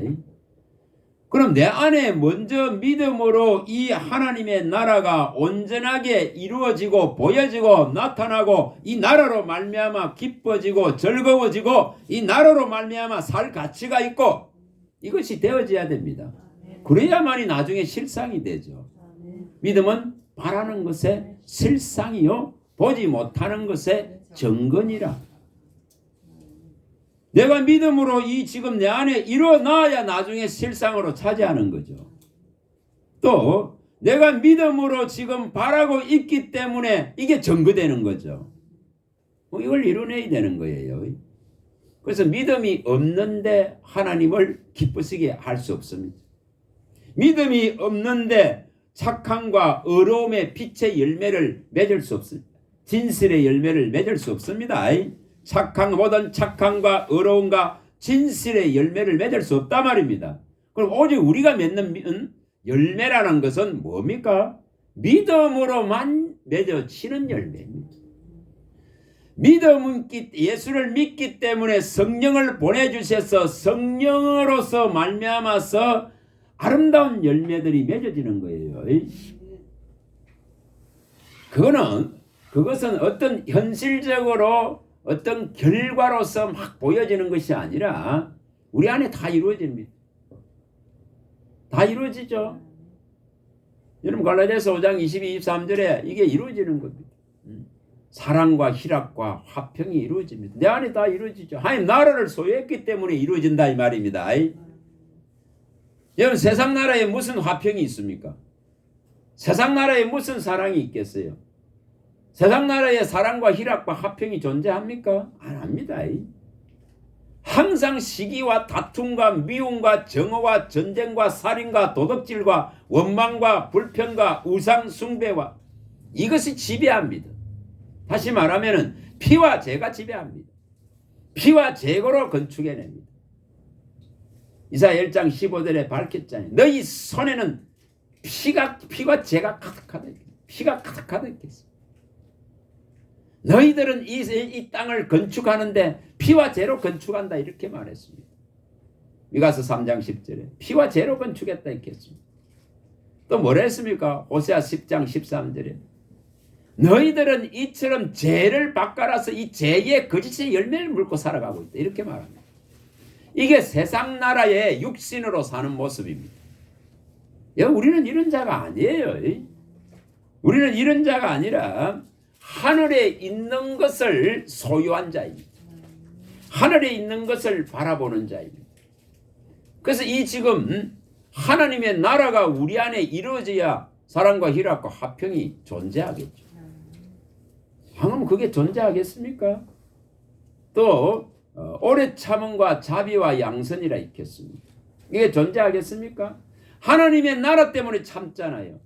그럼 내 안에 먼저 믿음으로 이 하나님의 나라가 온전하게 이루어지고 보여지고 나타나고 이 나라로 말미암아 기뻐지고 즐거워지고 이 나라로 말미암아 살 가치가 있고 이것이 되어져야 됩니다. 그래야만이 나중에 실상이 되죠. 믿음은 바라는 것의 실상이요 보지 못하는 것의 증거니라. 내가 믿음으로 이 지금 내 안에 일어나야 나중에 실상으로 차지하는 거죠. 또 내가 믿음으로 지금 바라고 있기 때문에 이게 증거되는 거죠. 이걸 이뤄내야 되는 거예요. 그래서 믿음이 없는데 하나님을 기쁘시게 할 수 없습니다. 믿음이 없는데 착함과 의로움의 빛의 열매를 맺을 수 없습니다. 진실의 열매를 맺을 수 없습니다. 모든 착함과 의로움과 진실의 열매를 맺을 수 없단 말입니다. 그럼 오직 우리가 맺는 열매라는 것은 뭡니까? 믿음으로만 맺어지는 열매입니다. 믿음은 예수를 믿기 때문에 성령을 보내주셔서 성령으로서 말미암아서 아름다운 열매들이 맺어지는 거예요. 그것은 어떤 현실적으로 어떤 결과로서 막 보여지는 것이 아니라 우리 안에 다 이루어집니다. 다 이루어지죠. 여러분 갈라디아서 5장 22, 23절에 이게 이루어지는 겁니다. 사랑과 희락과 화평이 이루어집니다. 내 안에 다 이루어지죠. 하나님 나라를 소유했기 때문에 이루어진다 이 말입니다. 여러분 세상 나라에 무슨 화평이 있습니까? 세상 나라에 무슨 사랑이 있겠어요? 세상 나라에 사랑과 희락과 화평이 존재합니까? 안 합니다. 항상 시기와 다툼과 미움과 정오와 전쟁과 살인과 도덕질과 원망과 불평과 우상 숭배와 이것이 지배합니다. 다시 말하면 피와 죄가 지배합니다. 피와 죄로 건축해냅니다. 이사야 1장 15절에 밝혔잖아요. 너희 손에는 피와 죄가 가득하다. 피가 가득하다 했겠어요. 너희들은 이 땅을 건축하는데 피와 죄로 건축한다 이렇게 말했습니다. 미가서 3장 10절에 피와 죄로 건축했다 했겠습니다. 또 뭐라 했습니까? 호세아 10장 13절에 너희들은 이처럼 죄를 바꿔라서 이 죄의 거짓의 열매를 물고 살아가고 있다 이렇게 말합니다. 이게 세상 나라의 육신으로 사는 모습입니다. 우리는 이런 자가 아니에요. 우리는 이런 자가 아니라 하늘에 있는 것을 소유한 자입니다. 하늘에 있는 것을 바라보는 자입니다. 그래서 이 지금 하나님의 나라가 우리 안에 이루어져야 사랑과 희락과 화평이 존재하겠죠. 방금 그게 존재하겠습니까? 또 오래 참음과 자비와 양선이라 있겠습니다. 이게 존재하겠습니까? 하나님의 나라 때문에 참잖아요.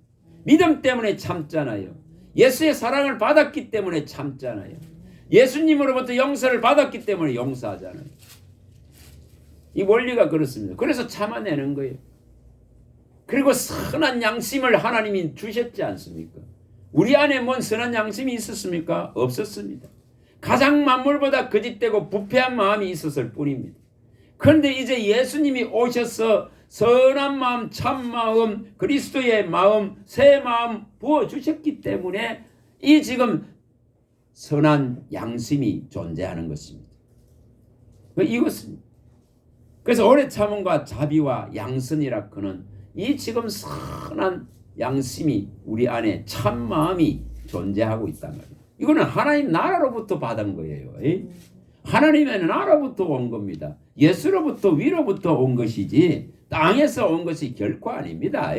믿음 때문에 참잖아요. 예수의 사랑을 받았기 때문에 참잖아요. 예수님으로부터 용서를 받았기 때문에 용서하잖아요. 이 원리가 그렇습니다. 그래서 참아내는 거예요. 그리고 선한 양심을 하나님이 주셨지 않습니까? 우리 안에 뭔 선한 양심이 있었습니까? 없었습니다. 가장 만물보다 거짓되고 부패한 마음이 있었을 뿐입니다. 그런데 이제 예수님이 오셔서 선한 마음, 참 마음, 그리스도의 마음, 새 마음 부어주셨기 때문에 이 지금 선한 양심이 존재하는 것입니다. 이것은 그래서 오래 참음과 자비와 양선이라 그는 이 지금 선한 양심이 우리 안에 참 마음이 존재하고 있단 말이에요. 이거는 하나님 나라로부터 받은 거예요. 하나님의 나라로부터 온 겁니다. 예수로부터 위로부터 온 것이지 땅에서 온 것이 결코 아닙니다.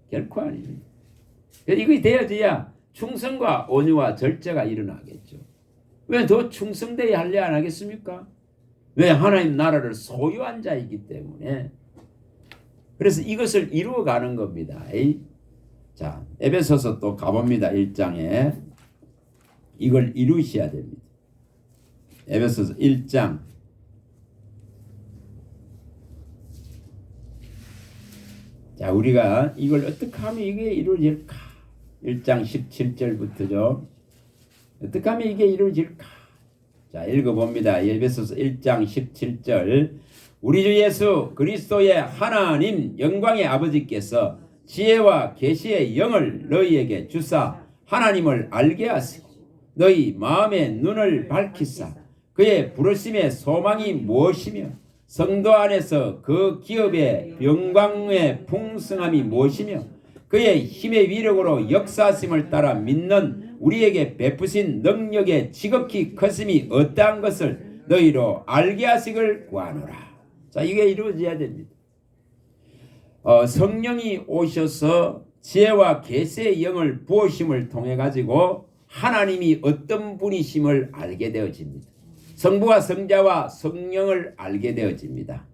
결코 아닙니다. 이것이 되어져야 충성과 온유와 절제가 일어나겠죠. 왜 더 충성되어야 할래 안 하겠습니까? 왜 하나님 나라를 소유한 자이기 때문에. 그래서 이것을 이루어가는 겁니다. 자, 에베소서 또 가봅니다. 1장에 이걸 이루셔야 됩니다. 에베소서 1장 자, 우리가 이걸 어떻게 하면 이게 이루어질까? 1장 17절부터죠. 어떻게 하면 이게 이루어질까? 자, 읽어봅니다. 에베소서 1장 17절 우리 주 예수 그리스도의 하나님 영광의 아버지께서 지혜와 계시의 영을 너희에게 주사 하나님을 알게 하시고 너희 마음의 눈을 밝히사 그의 부르심의 소망이 무엇이며 성도 안에서 그 기업의 영광의 풍성함이 무엇이며 그의 힘의 위력으로 역사하심을 따라 믿는 우리에게 베푸신 능력의 지극히 크심이 어떠한 것을 너희로 알게 하시길 구하노라. 자, 이게 이루어져야 됩니다. 성령이 오셔서 지혜와 계시의 영을 부으심을 통해 가지고 하나님이 어떤 분이심을 알게 되어집니다. 성부와 성자와 성령을 알게 되어집니다.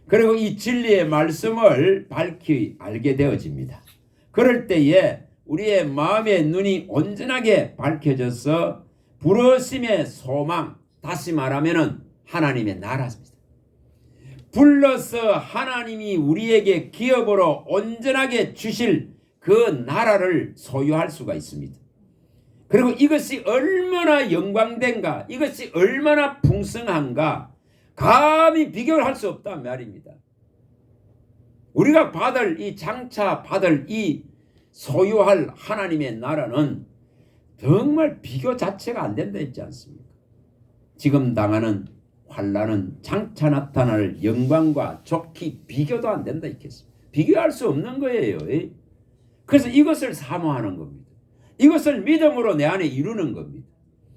그리고 이 진리의 말씀을 밝히 알게 되어집니다. 그럴 때에 우리의 마음의 눈이 온전하게 밝혀져서 부르심의 소망, 다시 말하면 하나님의 나라입니다. 불러서 하나님이 우리에게 기업으로 온전하게 주실 그 나라를 소유할 수가 있습니다. 그리고 이것이 얼마나 영광된가, 이것이 얼마나 풍성한가 감히 비교를 할 수 없단 말입니다. 우리가 장차 받을 이 소유할 하나님의 나라는 정말 비교 자체가 안 된다 했지 않습니까? 지금 당하는 환난은 장차 나타날 영광과 좋기 비교도 안 된다 했겠습니다. 비교할 수 없는 거예요. 그래서 이것을 사모하는 겁니다. 이것을 믿음으로 내 안에 이루는 겁니다.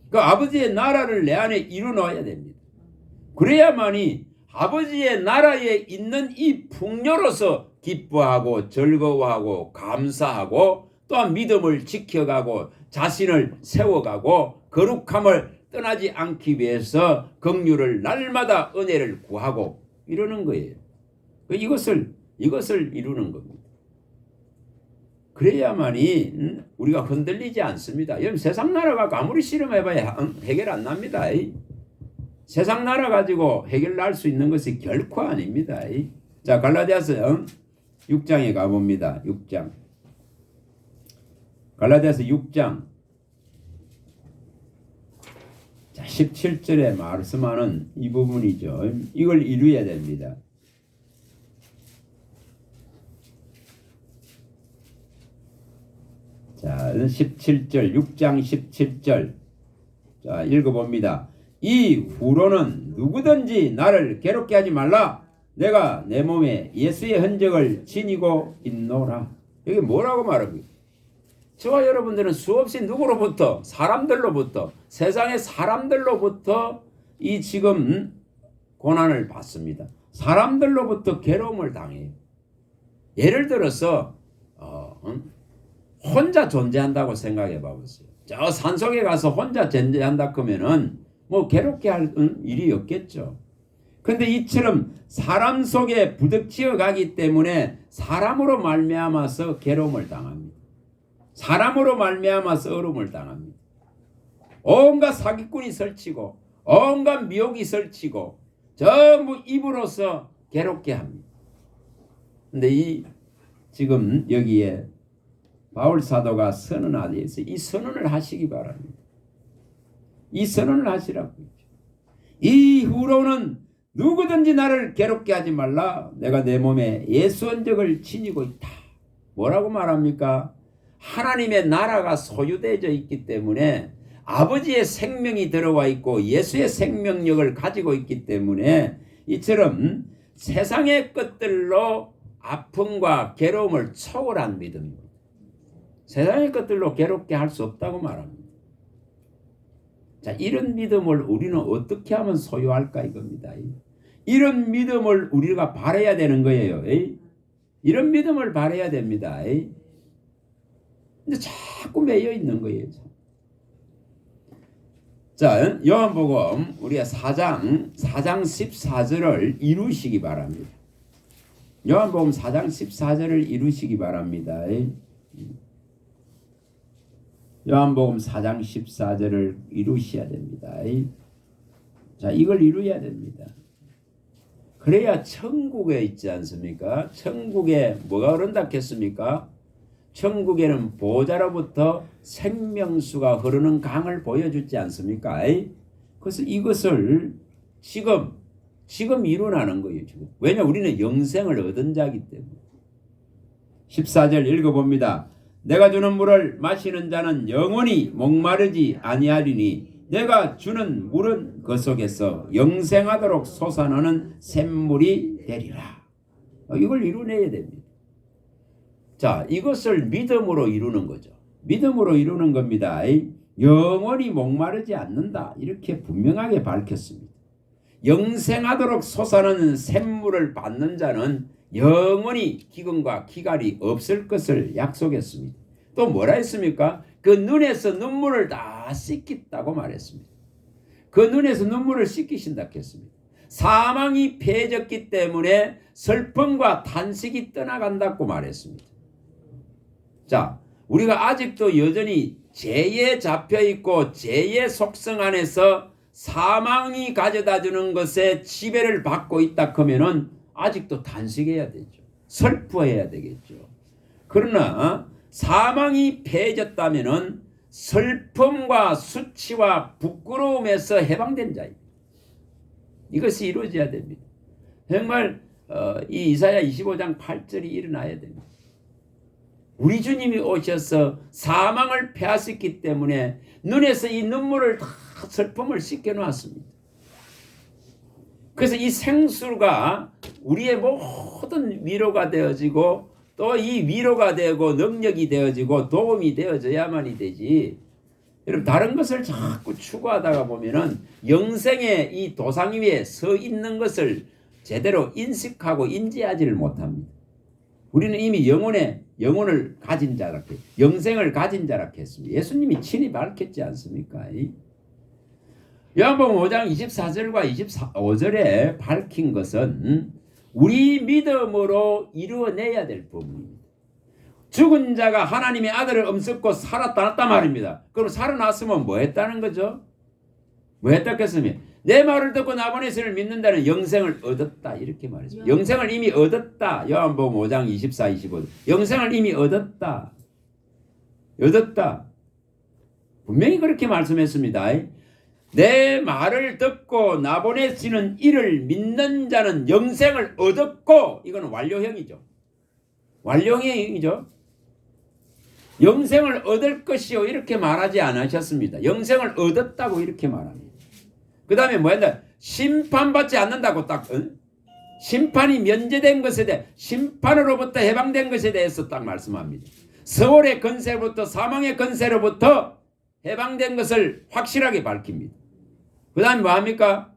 그 아버지의 나라를 내 안에 이루어야 됩니다. 그래야만이 아버지의 나라에 있는 이 풍요로서 기뻐하고 즐거워하고 감사하고 또한 믿음을 지켜가고 자신을 세워가고 거룩함을 떠나지 않기 위해서 긍휼을 날마다 은혜를 구하고 이러는 거예요. 이것을 이루는 겁니다. 그래야만이 우리가 흔들리지 않습니다. 여러분 세상 나라 가지고 아무리 실험해봐야 해결 안 납니다. 세상 나라 가지고 해결 날 수 있는 것이 결코 아닙니다. 자, 갈라디아서 6장에 가봅니다. 6장. 갈라디아서 6장. 자, 17절에 말씀하는 이 부분이죠. 이걸 이루어야 됩니다. 자, 17절, 6장 17절. 자, 읽어봅니다. 이 후로는 누구든지 나를 괴롭게 하지 말라. 내가 내 몸에 예수의 흔적을 지니고 있노라. 여기 뭐라고 말합니까? 저와 여러분들은 수없이 누구로부터, 사람들로부터, 세상의 사람들로부터 이 지금 고난을 받습니다. 사람들로부터 괴로움을 당해요. 예를 들어서 혼자 존재한다고 생각해 봐보세요. 저 산속에 가서 혼자 존재한다 그러면은 뭐 괴롭게 할 일이 없겠죠. 근데 이처럼 사람 속에 부닥치어 가기 때문에 사람으로 말미암아서 괴로움을 당합니다. 사람으로 말미암아 썰음을 당합니다. 온갖 사기꾼이 설치고 온갖 미혹이 설치고 전부 입으로서 괴롭게 합니다. 근데 이 지금 여기에 바울 사도가 선언하되 있어요. 이 선언을 하시기 바랍니다. 이 선언을 하시라고. 이후로는 누구든지 나를 괴롭게 하지 말라. 내가 내 몸에 예수 언적을 지니고 있다. 뭐라고 말합니까? 하나님의 나라가 소유되어 있기 때문에 아버지의 생명이 들어와 있고 예수의 생명력을 가지고 있기 때문에 이처럼 세상의 것들로 아픔과 괴로움을 초월한 믿음입니다. 세상의 것들로 괴롭게 할 수 없다고 말합니다. 자, 이런 믿음을 우리는 어떻게 하면 소유할까 이겁니다. 이런 믿음을 우리가 바라야 되는 거예요. 이런 믿음을 바라야 됩니다. 근데 자꾸 매여 있는 거예요. 자, 요한복음 우리가 4장 14절을 이루시기 바랍니다. 요한복음 4장 14절을 이루시기 바랍니다. 요한복음 4장 14절을 이루셔야 됩니다. 자, 이걸 이루어야 됩니다. 그래야 천국에 있지 않습니까? 천국에 뭐가 흐른다겠습니까? 천국에는 보좌로부터 생명수가 흐르는 강을 보여주지 않습니까? 그래서 이것을 지금 이루어나는 거예요. 지금. 왜냐 우리는 영생을 얻은 자이기 때문에. 14절 읽어봅니다. 내가 주는 물을 마시는 자는 영원히 목마르지 아니하리니 내가 주는 물은 그 속에서 영생하도록 솟아나는 샘물이 되리라. 이걸 이루어내야 됩니다. 자, 이것을 믿음으로 이루는 거죠. 믿음으로 이루는 겁니다. 영원히 목마르지 않는다. 이렇게 분명하게 밝혔습니다. 영생하도록 솟아나는 샘물을 받는 자는 영원히 기근과 기갈이 없을 것을 약속했습니다. 또 뭐라 했습니까? 그 눈에서 눈물을 다 씻겠다고 말했습니다. 그 눈에서 눈물을 씻기신다 했습니다. 사망이 패해졌기 때문에 슬픔과 탄식이 떠나간다고 말했습니다. 자, 우리가 아직도 여전히 죄에 잡혀 있고 죄의 속성 안에서 사망이 가져다 주는 것에 지배를 받고 있다 하면은 아직도 탄식해야 되죠. 슬퍼해야 되겠죠. 그러나 사망이 패해졌다면은 슬픔과 수치와 부끄러움에서 해방된 자입니다. 이것이 이루어져야 됩니다. 정말 이 이사야 25장 8절이 일어나야 됩니다. 우리 주님이 오셔서 사망을 패하셨기 때문에 눈에서 이 눈물을 다 슬픔을 씻겨놓았습니다. 그래서 이 생수가 우리의 모든 위로가 되어지고 또 이 위로가 되고 능력이 되어지고 도움이 되어져야만이 되지. 여러분 다른 것을 자꾸 추구하다가 보면은 영생의 이 도상 위에 서 있는 것을 제대로 인식하고 인지하지를 못합니다. 우리는 이미 영혼을 가진 자라, 영생을 가진 자라 했습니다. 예수님이 친히 밝혔지 않습니까? 요한복음 5장 24절과 25절에 밝힌 것은 우리 믿음으로 이루어내야 될 부분입니다. 죽은 자가 하나님의 아들을 엄습고 살았다 말입니다. 그럼 살아났으면 뭐 했다는 거죠? 뭐 했다겠습니까? 내 말을 듣고 나 보내시를 믿는다는 영생을 얻었다 이렇게 말했습니다. 영생을 이미 얻었다. 요한복음 5장 24, 25. 영생을 이미 얻었다. 분명히 그렇게 말씀했습니다. 내 말을 듣고 나 보내시는 이를 믿는 자는 영생을 얻었고, 이건 완료형이죠. 완료형이죠. 영생을 얻을 것이요 이렇게 말하지 않으셨습니다. 영생을 얻었다고 이렇게 말합니다. 그 다음에 뭐였나? 심판받지 않는다고 딱 심판이 면제된 것에 대해 심판으로부터 해방된 것에 대해서 딱 말씀합니다. 서울의 권세로부터 사망의 권세로부터 해방된 것을 확실하게 밝힙니다. 그 다음에 뭐합니까?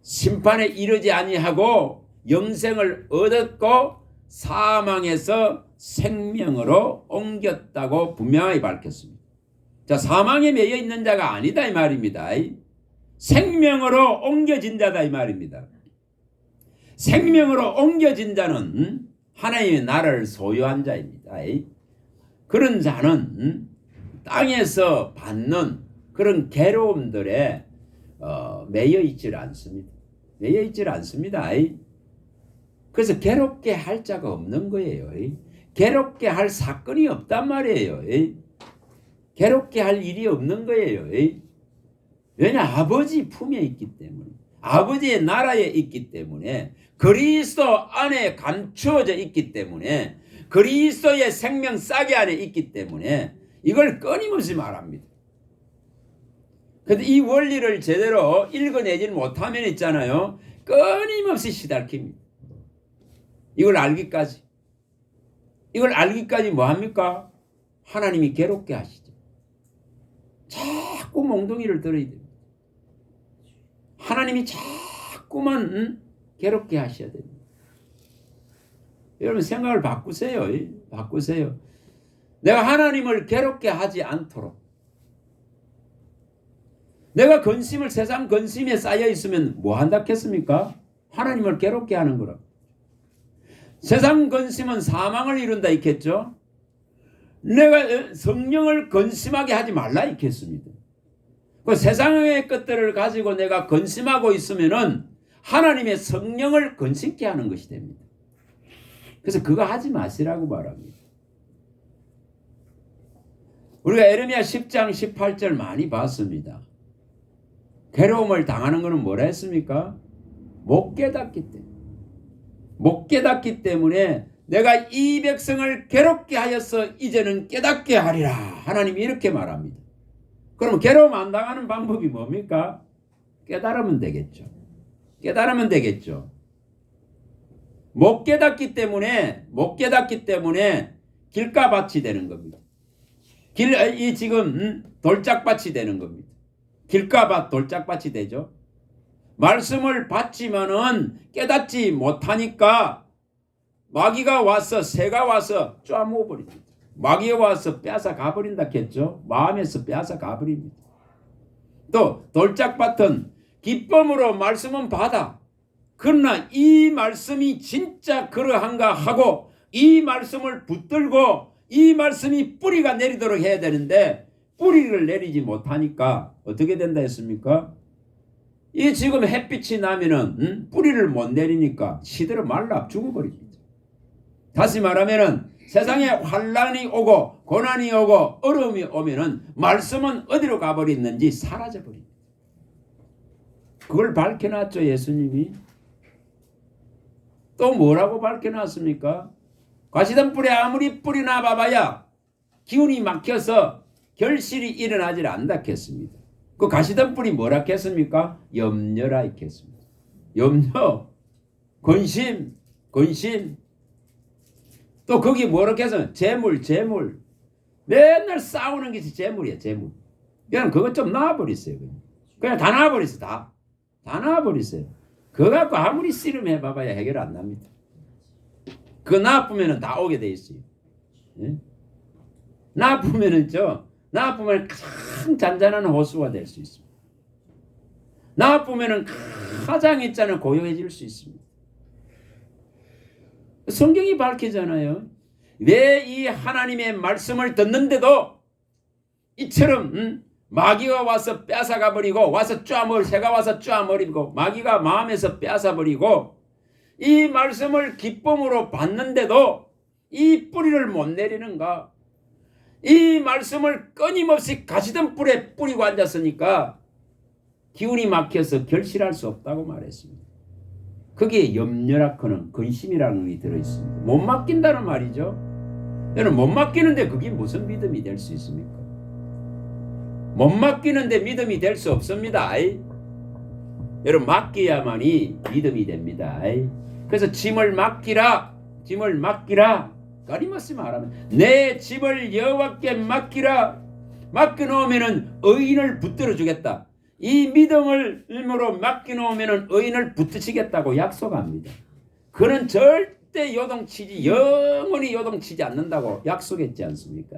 심판에 이르지 아니하고 영생을 얻었고 사망에서 생명으로 옮겼다고 분명하게 밝혔습니다. 자, 사망에 매여 있는 자가 아니다 이 말입니다. 생명으로 옮겨진 자다 이 말입니다. 생명으로 옮겨진 자는 하나님의 나라를 소유한 자입니다. 그런 자는 땅에서 받는 그런 괴로움들에 매여 있질 않습니다. 매여 있질 않습니다. 그래서 괴롭게 할 자가 없는 거예요. 괴롭게 할 사건이 없단 말이에요. 괴롭게 할 일이 없는 거예요. 왜냐? 아버지 품에 있기 때문에, 아버지의 나라에 있기 때문에, 그리스도 안에 감추어져 있기 때문에, 그리스도의 생명 싹이 안에 있기 때문에 이걸 끊임없이 말합니다. 근데 이 원리를 제대로 읽어내지 못하면 있잖아요, 끊임없이 시달킵니다. 이걸 알기까지 뭐합니까? 하나님이 괴롭게 하시죠. 자꾸 몽둥이를 들어야 됩니다. 하나님이 자꾸만 괴롭게 하셔야 됩니다. 여러분 생각을 바꾸세요. 바꾸세요. 내가 하나님을 괴롭게 하지 않도록, 내가 근심을, 세상 근심에 쌓여 있으면 뭐 한다겠습니까? 하나님을 괴롭게 하는 거라. 세상 근심은 사망을 이룬다 있겠죠. 내가 성령을 근심하게 하지 말라 있겠습니다. 그 세상의 것들을 가지고 내가 근심하고 있으면은 하나님의 성령을 근심케 하는 것이 됩니다. 그래서 그거 하지 마시라고 말합니다. 우리가 에레미야 10장 18절 많이 봤습니다. 괴로움을 당하는 것은 뭐라 했습니까? 못 깨닫기 때문에. 못 깨닫기 때문에 내가 이 백성을 괴롭게 하여서 이제는 깨닫게 하리라. 하나님이 이렇게 말합니다. 그럼 괴로움 안 당하는 방법이 뭡니까? 깨달으면 되겠죠. 깨달으면 되겠죠. 못 깨닫기 때문에 길가밭이 되는 겁니다. 지금 돌짝밭이 되는 겁니다. 길가밭, 돌짝밭이 되죠. 말씀을 받지만은 깨닫지 못하니까 마귀가 와서, 새가 와서 쪼아먹어버립니다. 마귀가 와서 빼앗아 가버린다 했죠. 마음에서 빼앗아 가버립니다. 또 돌짝밭은 기쁨으로 말씀은 받아. 그러나 이 말씀이 진짜 그러한가 하고 이 말씀을 붙들고 이 말씀이 뿌리가 내리도록 해야 되는데 뿌리를 내리지 못하니까 어떻게 된다 했습니까? 이 지금 햇빛이 나면은 뿌리를 못 내리니까 시들어 말라 죽어버립니다. 다시 말하면은 세상에 환란이 오고 고난이 오고 어려움이 오면은 말씀은 어디로 가버렸는지 사라져버립니다. 그걸 밝혀놨죠, 예수님이. 또 뭐라고 밝혀놨습니까? 가시던 뿔에 아무리 뿌리 나봐봐야 기운이 막혀서 결실이 일어나질 않다겠습니다. 그 가시던 뿔이 뭐라 했습니까? 염려라 했습니다. 염려, 근심. 또 거기 뭐라 해서 재물. 맨날 싸우는 것이 재물이야, 재물. 그냥 그것 좀 놔버리세요. 그냥 다 놔버리세요. 다 놔버리세요. 그거 갖고 아무리 씨름해 봐봐야 해결 안 납니다. 그거 놔두면은 다 오게 돼 있어요. 예? 놔두면은 가장 잔잔한 호수가 될 수 있습니다. 놔두면은 가장 있잖아요, 고요해질 수 있습니다. 성경이 밝히잖아요. 왜 이 하나님의 말씀을 듣는데도 이처럼 마귀가 와서 뺏어가 버리고 와서 새가 와서 쪼아버리고 마귀가 마음에서 뺏어 버리고 이 말씀을 기쁨으로 받는데도 이 뿌리를 못 내리는가? 이 말씀을 끊임없이 가시던 뿔에 뿌리고 앉았으니까 기운이 막혀서 결실할 수 없다고 말했습니다. 거기에 염려라커는 근심이라는 게 들어있습니다. 못 맡긴다는 말이죠. 여러분, 못 맡기는데 그게 무슨 믿음이 될 수 있습니까? 못 맡기는데 믿음이 될 수 없습니다. 여러분, 맡겨야만이 믿음이 됩니다. 그래서 짐을 맡기라. 끊임없이 말하면 내 집을 여호와께 맡기라. 맡겨놓으면 의인을 붙들어 주겠다. 이 믿음을 일모로 맡겨놓으면 의인을 붙으시겠다고 약속합니다. 그는 절대 요동치지, 영원히 요동치지 않는다고 약속했지 않습니까?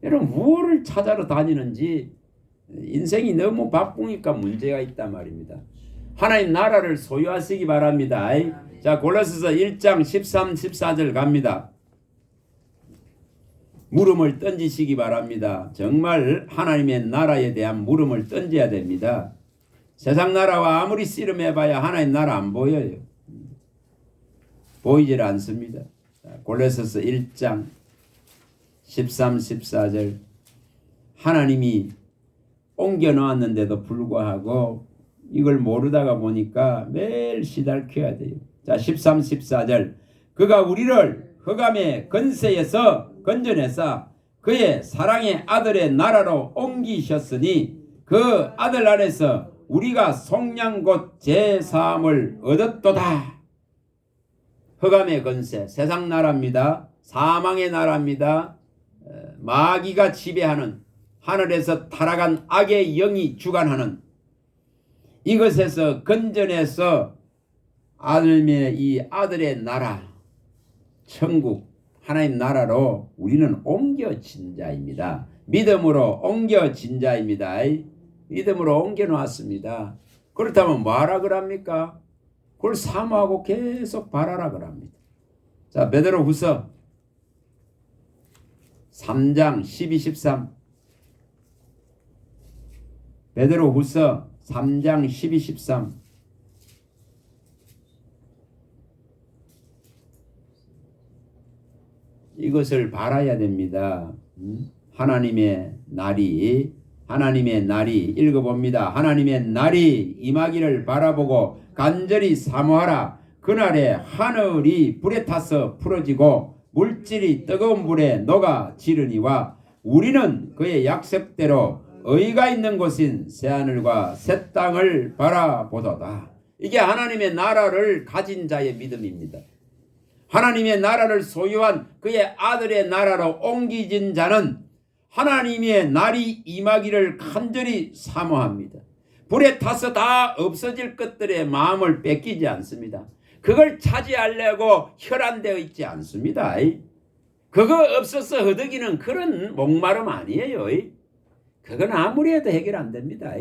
여러분, 무엇을 찾아러 다니는지 인생이 너무 바쁘니까 문제가 있단 말입니다. 하나님 나라를 소유하시기 바랍니다. 자, 골로새서 1장 13, 14절 갑니다. 물음을 던지시기 바랍니다. 정말 하나님의 나라에 대한 물음을 던져야 됩니다. 세상 나라와 아무리 씨름해봐야 하나님 나라 안 보여요. 보이질 않습니다. 골로새서 1장 13, 14절 하나님이 옮겨 놓았는데도 불구하고 이걸 모르다가 보니까 매일 시달켜야 돼요. 자, 13, 14절 그가 우리를 흑암의 권세에서 건져내사 그의 사랑의 아들의 나라로 옮기셨으니 그 아들 안에서 우리가 속량 곧 제사함을 얻었도다. 흑암의 권세, 세상 나라입니다. 사망의 나라입니다. 마귀가 지배하는 하늘에서 타락한 악의 영이 주관하는 이것에서 건져내서 이 아들의 나라, 천국, 하나님 나라로 우리는 옮겨진 자입니다. 믿음으로 옮겨진 자입니다. 믿음으로 옮겨 놓았습니다. 그렇다면 뭐하라 그럽니까? 그걸 사모하고 계속 바라라 그럽니다. 자, 베드로후서 3장 12, 13 베드로후서 3장 12, 13 이것을 바라야 됩니다. 하나님의 날이 읽어봅니다. 하나님의 날이 임하기를 바라보고 간절히 사모하라. 그날에 하늘이 불에 타서 풀어지고 물질이 뜨거운 불에 녹아 지르니와 우리는 그의 약속대로 의가 있는 곳인 새하늘과 새 땅을 바라보도다. 이게 하나님의 나라를 가진 자의 믿음입니다. 하나님의 나라를 소유한 그의 아들의 나라로 옮기진 자는 하나님의 날이 임하기를 간절히 사모합니다. 불에 타서 다 없어질 것들의 마음을 뺏기지 않습니다. 그걸 차지하려고 혈안되어 있지 않습니다. 그거 없어서 허덕이는 그런 목마름 아니에요. 그건 아무리 해도 해결 안 됩니다.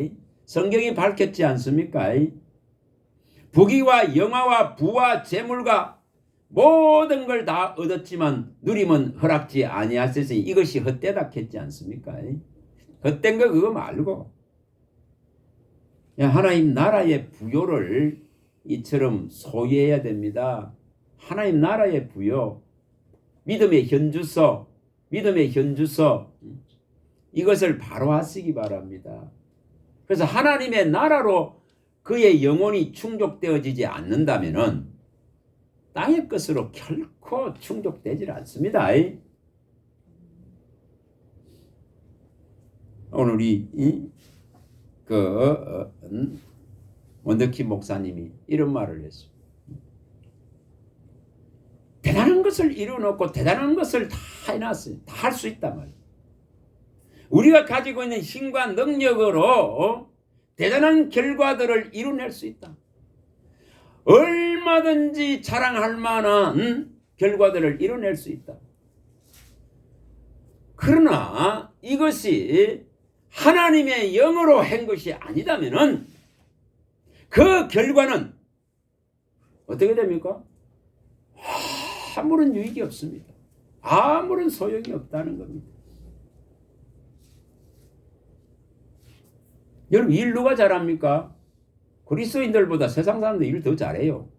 성경이 밝혔지 않습니까? 부귀와 영화와 부와 재물과 모든 걸 다 얻었지만 누림은 허락지 아니하셨으니 이것이 헛되다 했지 않습니까? 헛된 거 그거 말고 하나님 나라의 부요를 이처럼 소유해야 됩니다. 하나님 나라의 부요, 믿음의 현주소 이것을 바로 하시기 바랍니다. 그래서 하나님의 나라로 그의 영혼이 충족되어지지 않는다면은 땅의 것으로 결코 충족되질 않습니다. 오늘 우리 원더킴 목사님이 이런 말을 했어요. 대단한 것을 이루어놓고 대단한 것을 다 해놨어요. 다 할 수 있단 말이에요. 우리가 가지고 있는 힘과 능력으로 대단한 결과들을 이뤄낼 수 있다. 얼마든지 자랑할 만한 결과들을 이뤄낼 수 있다. 그러나 이것이 하나님의 영으로 한 것이 아니다면은 그 결과는 어떻게 됩니까? 아무런 유익이 없습니다. 아무런 소용이 없다는 겁니다. 여러분 일 누가 잘합니까? 그리스도인들보다 세상 사람들 일 더 잘해요.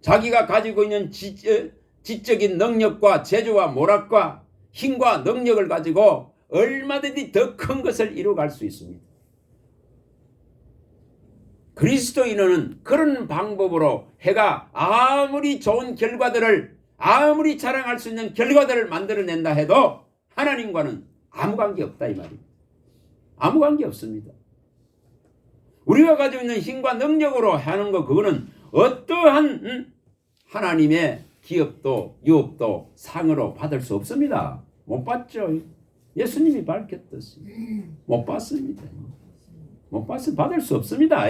자기가 가지고 있는 지적인 능력과 재주와 모락과 힘과 능력을 가지고 얼마든지 더 큰 것을 이루어갈 수 있습니다. 그리스도인은 그런 방법으로 해가 아무리 좋은 결과들을 아무리 자랑할 수 있는 결과들을 만들어낸다 해도 하나님과는 아무 관계 없다 이 말입니다. 아무 관계 없습니다. 우리가 가지고 있는 힘과 능력으로 하는 거 그거는 어떠한 하나님의 기업도 유업도 상으로 받을 수 없습니다. 못 받죠. 예수님이 밝혔듯이 못 받습니다. 못 받으면 받을 수 없습니다.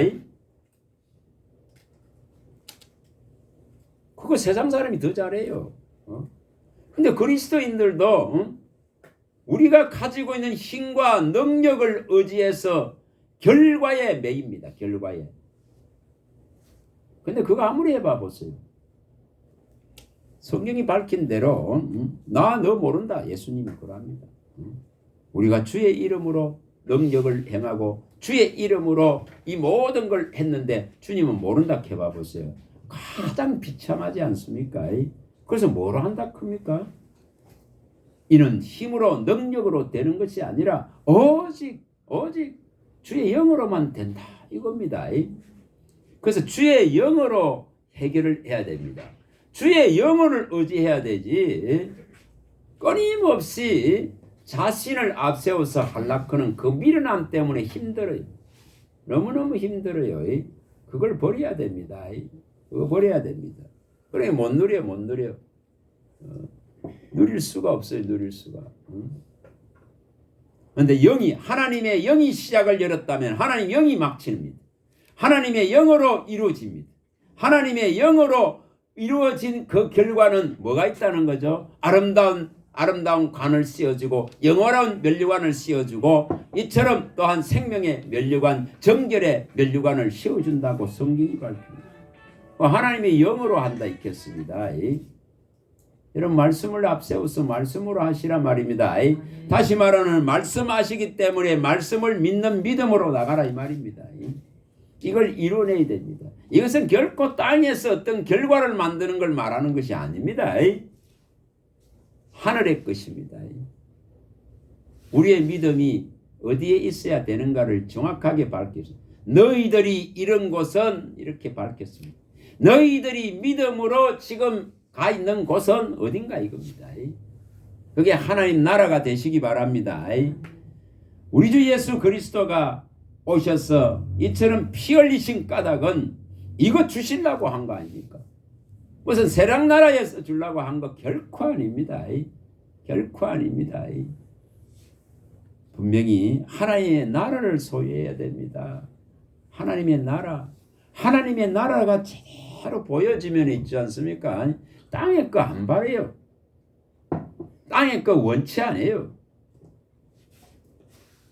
그거 세상 사람이 더 잘해요. 근데 그리스도인들도 우리가 가지고 있는 힘과 능력을 의지해서 결과에 매입니다. 결과에. 근데 그거 아무리 해봐 보세요. 성경이 밝힌 대로 나 너 모른다. 예수님이 그러합니다. 우리가 주의 이름으로 능력을 행하고 주의 이름으로 이 모든 걸 했는데 주님은 모른다 해봐 보세요. 가장 비참하지 않습니까? 그래서 뭐로 한다 큽니까? 이는 힘으로 능력으로 되는 것이 아니라 오직 주의 영으로만 된다 이겁니다. 그래서 주의 영으로 해결을 해야 됩니다. 주의 영혼을 의지해야 되지 끊임없이 자신을 앞세워서 하려고는 그 미련함 때문에 힘들어요. 너무너무 힘들어요. 그걸 버려야 됩니다. 그거 버려야 됩니다. 그래 못 누려. 누릴 수가 없어요. 누릴 수가. 그런데 하나님의 영이 시작을 열었다면 하나님 영이 막칩니다. 하나님의 영으로 이루어집니다. 하나님의 영으로 이루어진 그 결과는 뭐가 있다는 거죠? 아름다운 관을 씌워주고 영원한 면류관을 씌워주고 이처럼 또한 생명의 면류관, 정결의 면류관을 씌워준다고 성경이 밝힙니다. 하나님의 영으로 한다 있겠습니다. 이런 말씀을 앞세워서 말씀으로 하시라 말입니다. 다시 말하는 말씀하시기 때문에 말씀을 믿는 믿음으로 나가라 이 말입니다. 이걸 이뤄내야 됩니다. 이것은 결코 땅에서 어떤 결과를 만드는 걸 말하는 것이 아닙니다. 하늘의 것입니다. 우리의 믿음이 어디에 있어야 되는가를 정확하게 밝혔습니다. 너희들이 이런 곳은 이렇게 밝혔습니다. 너희들이 믿음으로 지금 가 있는 곳은 어딘가 이겁니다. 그게 하나님 나라가 되시기 바랍니다. 우리 주 예수 그리스도가 오셔서 이처럼 피 흘리신 까닭은 이거 주시려고 한 거 아닙니까? 무슨 세상나라에서 주려고 한 거 결코 아닙니다. 결코 아닙니다. 분명히 하나님의 나라를 소유해야 됩니다. 하나님의 나라가 제대로 보여지면 있지 않습니까? 땅의 거 안 바래요. 땅의 거 원치 않아요.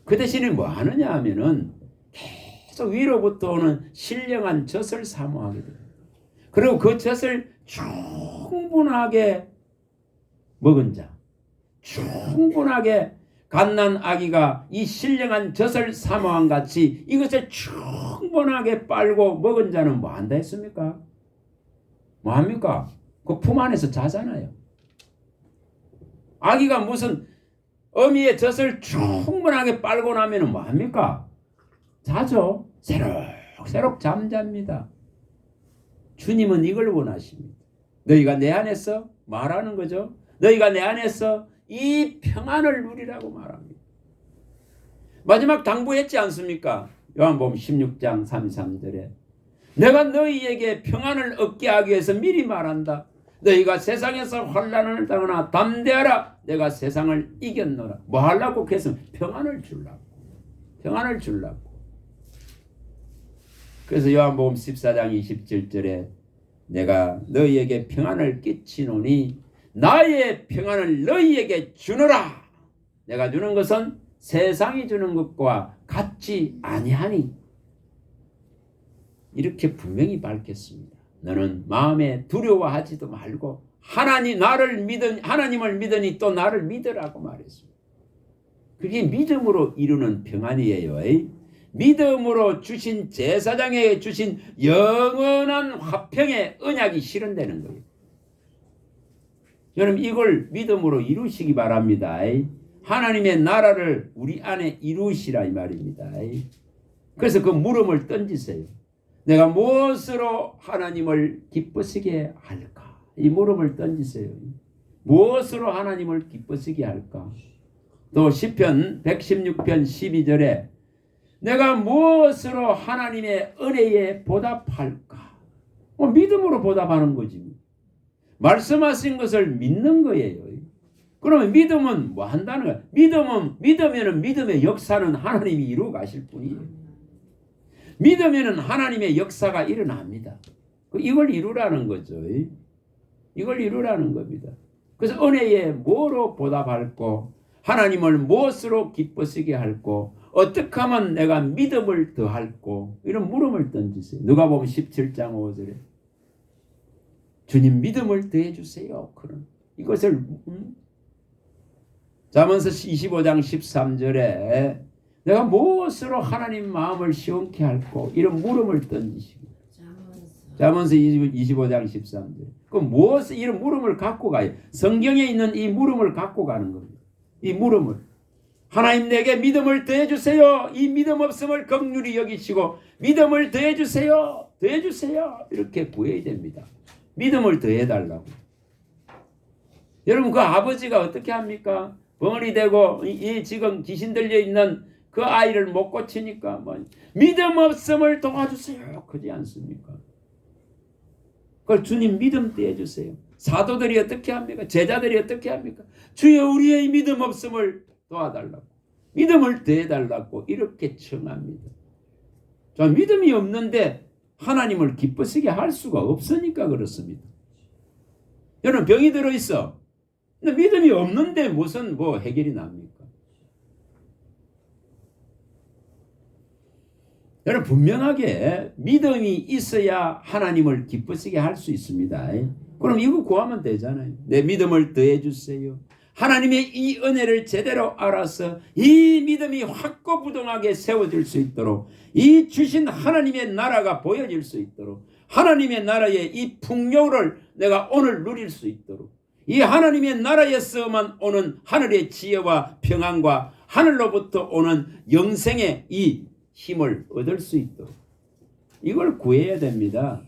그 대신에 뭐 하느냐 하면은 계속 위로부터 오는 신령한 젖을 사모하게 돼요. 그리고 그 젖을 충분하게 먹은 자, 충분하게 갓난 아기가 이 신령한 젖을 사모한 같이 이것을 충분하게 빨고 먹은 자는 뭐 한다 했습니까? 뭐 합니까? 그 품 안에서 자잖아요. 아기가 무슨 어미의 젖을 충분하게 빨고 나면 뭐 합니까? 자죠. 새록새록 잠잡니다. 주님은 이걸 원하십니다. 너희가 내 안에서 말하는 거죠. 너희가 내 안에서 이 평안을 누리라고 말합니다. 마지막 당부했지 않습니까? 요한복음 16장 33절에 내가 너희에게 평안을 얻게 하기 위해서 미리 말한다. 너희가 세상에서 환난을 당하나 담대하라. 내가 세상을 이겼노라. 뭐 하려고 했으면 평안을 주려고. 그래서 요한복음 14장 27절에 내가 너희에게 평안을 끼치노니 나의 평안을 너희에게 주노라. 내가 주는 것은 세상이 주는 것과 같지 아니하니. 이렇게 분명히 밝혔습니다. 너는 마음에 두려워하지도 말고 하나님을 믿으니 또 나를 믿으라고 말했습니다. 그게 믿음으로 이루는 평안이에요. 믿음으로 주신 제사장에게 주신 영원한 화평의 언약이 실현되는 거예요. 여러분 이걸 믿음으로 이루시기 바랍니다. 하나님의 나라를 우리 안에 이루시라 이 말입니다. 그래서 그 물음을 던지세요. 내가 무엇으로 하나님을 기쁘시게 할까? 이 물음을 던지세요. 무엇으로 하나님을 기쁘시게 할까? 또 시편 116편 12절에 내가 무엇으로 하나님의 은혜에 보답할까? 믿음으로 보답하는 거지. 말씀하신 것을 믿는 거예요. 그러면 믿음은 뭐 한다는 거야? 믿으면은 믿음의 역사는 하나님이 이루어 가실 뿐이에요. 믿으면은 하나님의 역사가 일어납니다. 이걸 이루라는 거죠. 이걸 이루라는 겁니다. 그래서 은혜에 뭐로 보답할고 하나님을 무엇으로 기쁘시게 할고 어떻게 하면 내가 믿음을 더할고 이런 물음을 던지세요. 누가복음 17장 5절에 주님 믿음을 더해 주세요. 그런 이것을 잠언서 25장 13절에 내가 무엇으로 하나님 마음을 시원케 할꼬 이런 물음을 던지시고 잠언서 25장 13절 그 무엇을 이런 물음을 갖고 가요. 성경에 있는 이 물음을 갖고 가는 겁니다. 이 물음을 하나님 내게 믿음을 더해 주세요. 이 믿음 없음을 긍휼히 여기시고 믿음을 더해 주세요. 더해 주세요. 이렇게 구해야 됩니다. 믿음을 더해 달라고. 여러분 그 아버지가 어떻게 합니까? 벙어리 되고 이 지금 귀신 들려 있는 그 아이를 못 고치니까 뭐 믿음 없음을 도와주세요. 그러지 않습니까? 그걸 주님 믿음 더해 주세요. 사도들이 어떻게 합니까? 제자들이 어떻게 합니까? 주여 우리의 믿음 없음을 도와달라고. 믿음을 더해 달라고 이렇게 청합니다. 자, 믿음이 없는데 하나님을 기쁘시게 할 수가 없으니까 그렇습니다. 여러분 병이 들어 있어. 근데 믿음이 없는데 무슨 뭐 해결이 납니까? 여러분 분명하게 믿음이 있어야 하나님을 기쁘시게 할 수 있습니다. 그럼 이거 구하면 되잖아요. 내 믿음을 더해 주세요. 하나님의 이 은혜를 제대로 알아서 이 믿음이 확고부동하게 세워질 수 있도록 이 주신 하나님의 나라가 보여질 수 있도록 하나님의 나라의 이 풍요를 내가 오늘 누릴 수 있도록 이 하나님의 나라에서만 오는 하늘의 지혜와 평안과 하늘로부터 오는 영생의 이 힘을 얻을 수 있도록 이걸 구해야 됩니다.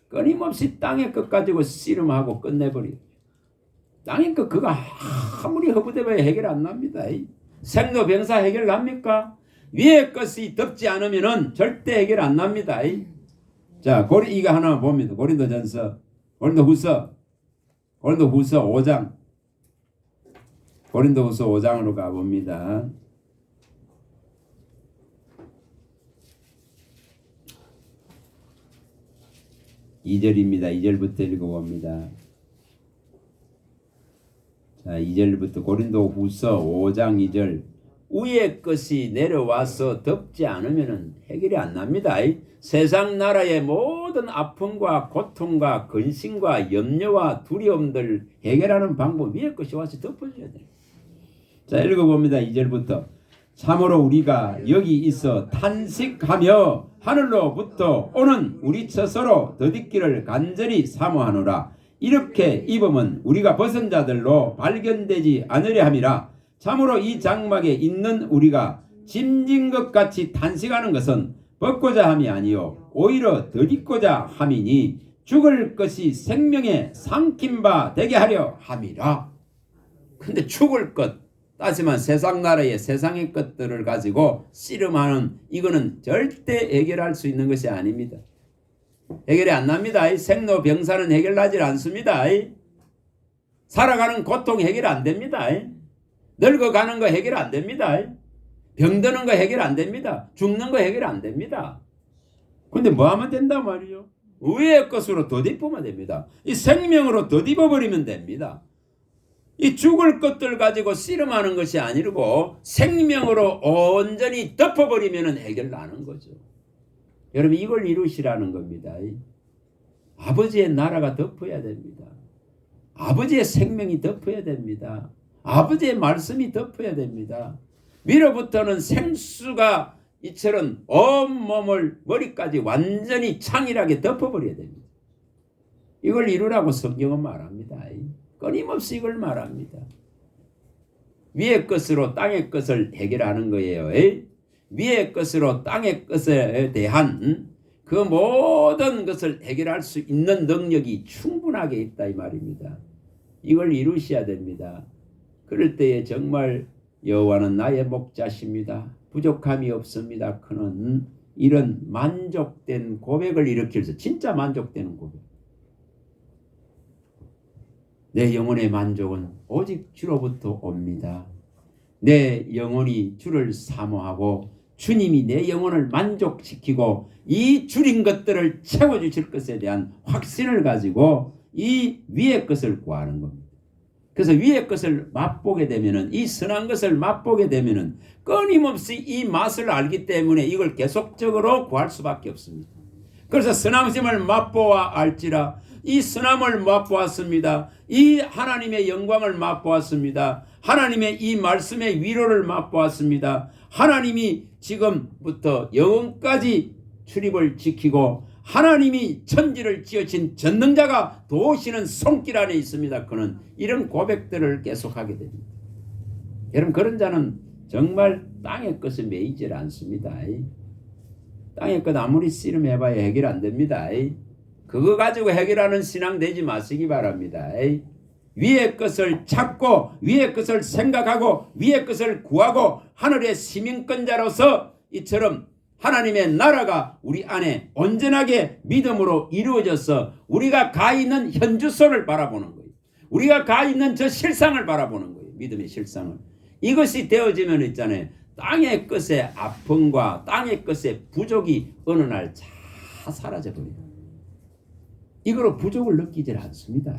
끊임없이 땅의 것 가지고 씨름하고 끝내버려요. 땅의 것 그거 아무리 허브대봐야 해결 안 납니다. 생로병사 해결 납니까? 위의 것이 덮지 않으면 절대 해결 안 납니다. 자, 이거 하나 봅니다. 고린도전서, 고린도후서 5장, 고린도후서 5장으로 가봅니다. (2절입니다) 2절부터 읽어봅니다. 자, 2절부터 고린도후서 5장 2절 위의 것이 내려와서 덮지 않으면 해결이 안 납니다. 세상 나라의 모든 아픔과 고통과 근심과 염려와 두려움들 해결하는 방법 위의 것이 와서 덮어줘야 돼요. 자, 읽어봅니다. 2절부터 참으로 우리가 여기 있어 탄식하며 하늘로부터 오는 우리 처소로 더디기를 간절히 사모하노라. 이렇게 입으면 우리가 벗은 자들로 발견되지 않으려 함이라. 참으로 이 장막에 있는 우리가 짐진 것 같이 탄식하는 것은 벗고자 함이 아니요 오히려 덧입고자 함이니 죽을 것이 생명에 삼킨 바 되게 하려 함이라. 근데 죽을 것 따지만 세상 나라의 세상의 것들을 가지고 씨름하는 이거는 절대 해결할 수 있는 것이 아닙니다. 해결이 안 납니다. 생로병사는 해결나지 않습니다. 살아가는 고통 해결 안 됩니다. 늙어가는 거 해결 안 됩니다. 병드는 거 해결 안 됩니다. 죽는 거 해결 안 됩니다. 근데 뭐 하면 된단 말이죠? 위의 것으로 덧입으면 됩니다. 이 생명으로 덧입어버리면 됩니다. 이 죽을 것들 가지고 씨름하는 것이 아니고 생명으로 온전히 덮어버리면 해결 나는 거죠. 여러분 이걸 이루시라는 겁니다. 아버지의 나라가 덮어야 됩니다. 아버지의 생명이 덮어야 됩니다. 아버지의 말씀이 덮어야 됩니다. 위로부터는 생수가 이처럼 온몸을 머리까지 완전히 창일하게 덮어버려야 됩니다. 이걸 이루라고 성경은 말합니다. 끊임없이 이걸 말합니다. 위의 것으로 땅의 것을 해결하는 거예요. 위의 것으로 땅의 것에 대한 그 모든 것을 해결할 수 있는 능력이 충분하게 있다 이 말입니다. 이걸 이루셔야 됩니다. 그럴 때에 정말 여호와는 나의 목자십니다. 부족함이 없습니다. 그는 이런 만족된 고백을 일으킬 수 진짜 만족되는 고백. 내 영혼의 만족은 오직 주로부터 옵니다. 내 영혼이 주를 사모하고 주님이 내 영혼을 만족시키고 이 줄인 것들을 채워주실 것에 대한 확신을 가지고 이 위의 것을 구하는 겁니다. 그래서 위의 것을 맛보게 되면은 이 선한 것을 맛보게 되면은 끊임없이 이 맛을 알기 때문에 이걸 계속적으로 구할 수밖에 없습니다. 그래서 선하심을 맛보아 알지라. 이 선함을 맛보았습니다. 이 하나님의 영광을 맛보았습니다. 하나님의 이 말씀의 위로를 맛보았습니다. 하나님이 지금부터 영원까지 출입을 지키고 하나님이 천지를 지으신 전능자가 도우시는 손길 안에 있습니다. 그는 이런 고백들을 계속하게 됩니다. 여러분, 그런 자는 정말 땅의 것을 매이질 않습니다. 땅의 것 아무리 씨름해봐야 해결 안 됩니다. 그거 가지고 해결하는 신앙 되지 마시기 바랍니다. 위의 것을 찾고 위의 것을 생각하고 위의 것을 구하고 하늘의 시민권자로서 이처럼 하나님의 나라가 우리 안에 온전하게 믿음으로 이루어져서 우리가 가 있는 현주소를 바라보는 거예요. 우리가 가 있는 저 실상을 바라보는 거예요. 믿음의 실상을. 이것이 되어지면 있잖아요. 땅의 것의 아픔과 땅의 것의 부족이 어느 날 다 사라져버려요. 이거로 부족을 느끼질 않습니다.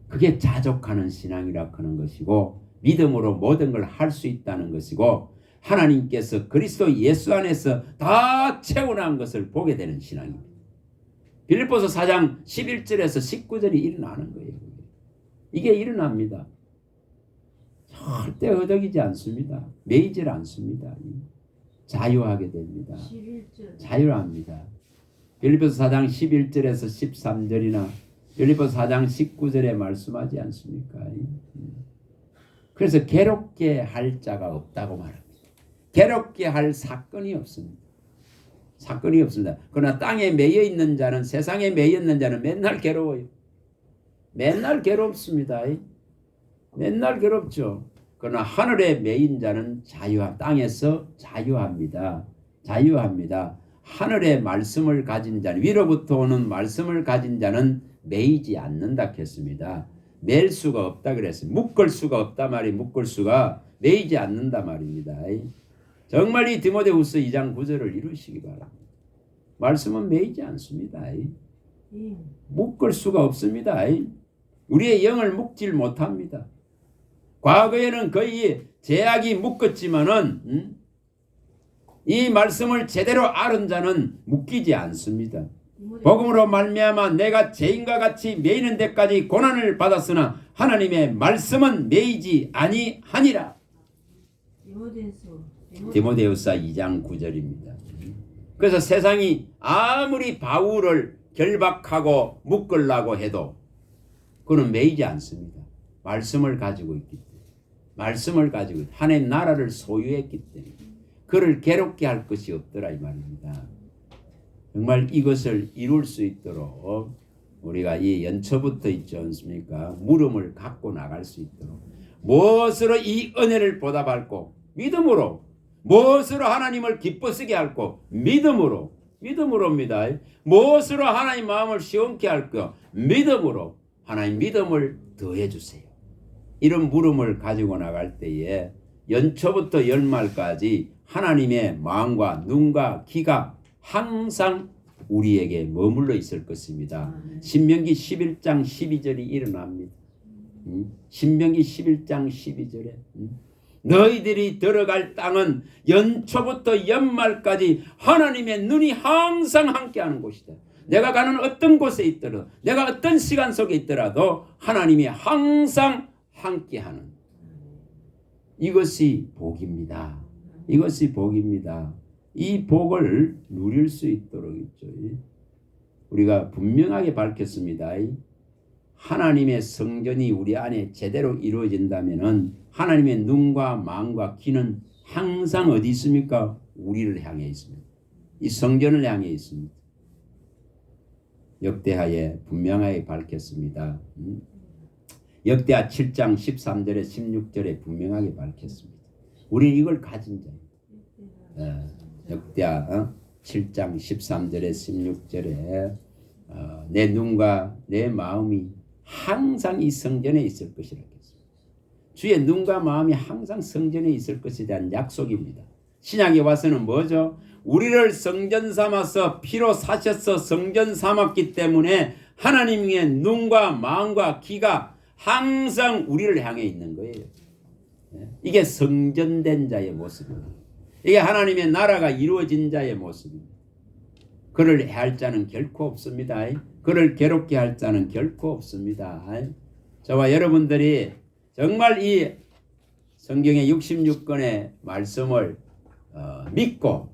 그게 자족하는 신앙이라 하는 것이고 믿음으로 모든 걸 할 수 있다는 것이고 하나님께서 그리스도 예수 안에서 다 채워난 것을 보게 되는 신앙입니다. 빌립보서 4장 11절에서 19절이 일어나는 거예요. 이게 일어납니다. 절대 허덕이지 않습니다. 매이질 않습니다. 자유하게 됩니다. 11절. 자유합니다. 빌립보서 4장 11절에서 13절이나 빌립보서 4장 19절에 말씀하지 않습니까? 그래서 괴롭게 할 자가 없다고 말합니다. 괴롭게 할 사건이 없습니다. 사건이 없습니다. 그러나 땅에 매여 있는 자는, 세상에 매여 있는 자는 맨날 괴로워요. 맨날 괴롭습니다. 맨날 괴롭죠. 그러나 하늘에 매인 자는 땅에서 자유합니다. 자유합니다. 하늘의 말씀을 가진 자는, 위로부터 오는 말씀을 가진 자는 매이지 않는다 했습니다. 맬 수가 없다 그랬어요. 묶을 수가 없다 말이, 묶을 수가, 매이지 않는다 말입니다. 정말 이 디모데후서 2장 9절을 이루시기 바랍니다. 말씀은 매이지 않습니다. 묶을 수가 없습니다. 우리의 영을 묶질 못합니다. 과거에는 거의 제약이 묶었지만은 이 말씀을 제대로 아는 자는 묶이지 않습니다. 복음으로 말미암아 내가 죄인과 같이 매이는 데까지 고난을 받았으나 하나님의 말씀은 매이지 아니하니라. 디모데후서 2장 9절입니다. 그래서 세상이 아무리 바울을 결박하고 묶으려고 해도 그는 매이지 않습니다. 말씀을 가지고 있기 때문에. 말씀을 가지고 하나님 나라를 소유했기 때문에 그를 괴롭게 할 것이 없더라 이 말입니다. 정말 이것을 이룰 수 있도록 우리가 이 연초부터 있지 않습니까? 물음을 갖고 나갈 수 있도록 무엇으로 이 은혜를 보답할고 믿음으로, 무엇으로 하나님을 기뻐쓰게 할고 믿음으로입니다. 무엇으로 하나님 마음을 시원케 할까? 믿음으로. 하나님 믿음을 더해 주세요. 이런 물음을 가지고 나갈 때에 연초부터 연말까지 하나님의 마음과 눈과 귀가 항상 우리에게 머물러 있을 것입니다. 신명기 11장 12절이 일어납니다. 신명기 11장 12절에 너희들이 들어갈 땅은 연초부터 연말까지 하나님의 눈이 항상 함께하는 곳이다. 내가 가는 어떤 곳에 있더라도, 내가 어떤 시간 속에 있더라도 하나님이 항상 함께하는, 이것이 복입니다. 이것이 복입니다. 이 복을 누릴 수 있도록 있죠. 우리가 분명하게 밝혔습니다. 하나님의 성전이 우리 안에 제대로 이루어진다면은 하나님의 눈과 마음과 귀는 항상 어디 있습니까? 우리를 향해 있습니다. 이 성전을 향해 있습니다. 역대하에 분명하게 밝혔습니다. 역대하 7장 13절에 16절에 분명하게 밝혔습니다. 우리 이걸 가진 자예요. 역대하 7장 13절에 16절에 내 눈과 내 마음이 항상 이 성전에 있을 것이라 했습니다. 주의 눈과 마음이 항상 성전에 있을 것에 대한 약속입니다. 신약에 와서는 뭐죠? 우리를 성전 삼아서 피로 사셔서 성전 삼았기 때문에 하나님의 눈과 마음과 귀가 항상 우리를 향해 있는 거예요. 이게 성전된 자의 모습입니다. 이게 하나님의 나라가 이루어진 자의 모습입니다. 그를 해할 자는 결코 없습니다. 그를 괴롭게 할 자는 결코 없습니다. 저와 여러분들이 정말 이 성경의 66권의 말씀을 믿고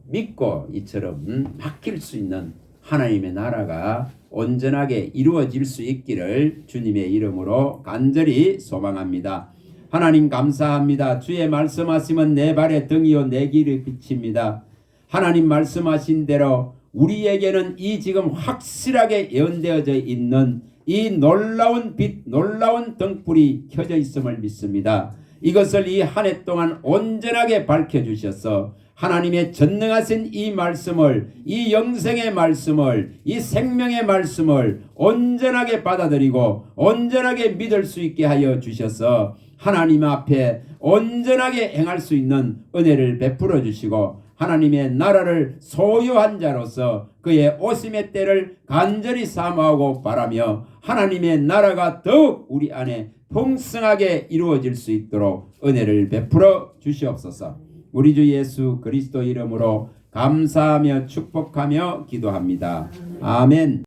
이처럼 맡길 수 있는 하나님의 나라가 온전하게 이루어질 수 있기를 주님의 이름으로 간절히 소망합니다. 하나님 감사합니다. 주의 말씀하시면 내 발의 등이요 내 길의 빛입니다. 하나님 말씀하신 대로 우리에게는 이 지금 확실하게 예언되어져 있는 이 놀라운 빛, 놀라운 등불이 켜져 있음을 믿습니다. 이것을 이 한 해 동안 온전하게 밝혀주셔서 하나님의 전능하신 이 말씀을, 이 영생의 말씀을, 이 생명의 말씀을 온전하게 받아들이고 온전하게 믿을 수 있게 하여 주셔서 하나님 앞에 온전하게 행할 수 있는 은혜를 베풀어 주시고 하나님의 나라를 소유한 자로서 그의 오심의 때를 간절히 사모하고 바라며 하나님의 나라가 더욱 우리 안에 풍성하게 이루어질 수 있도록 은혜를 베풀어 주시옵소서. 우리 주 예수 그리스도 이름으로 감사하며 축복하며 기도합니다. 아멘.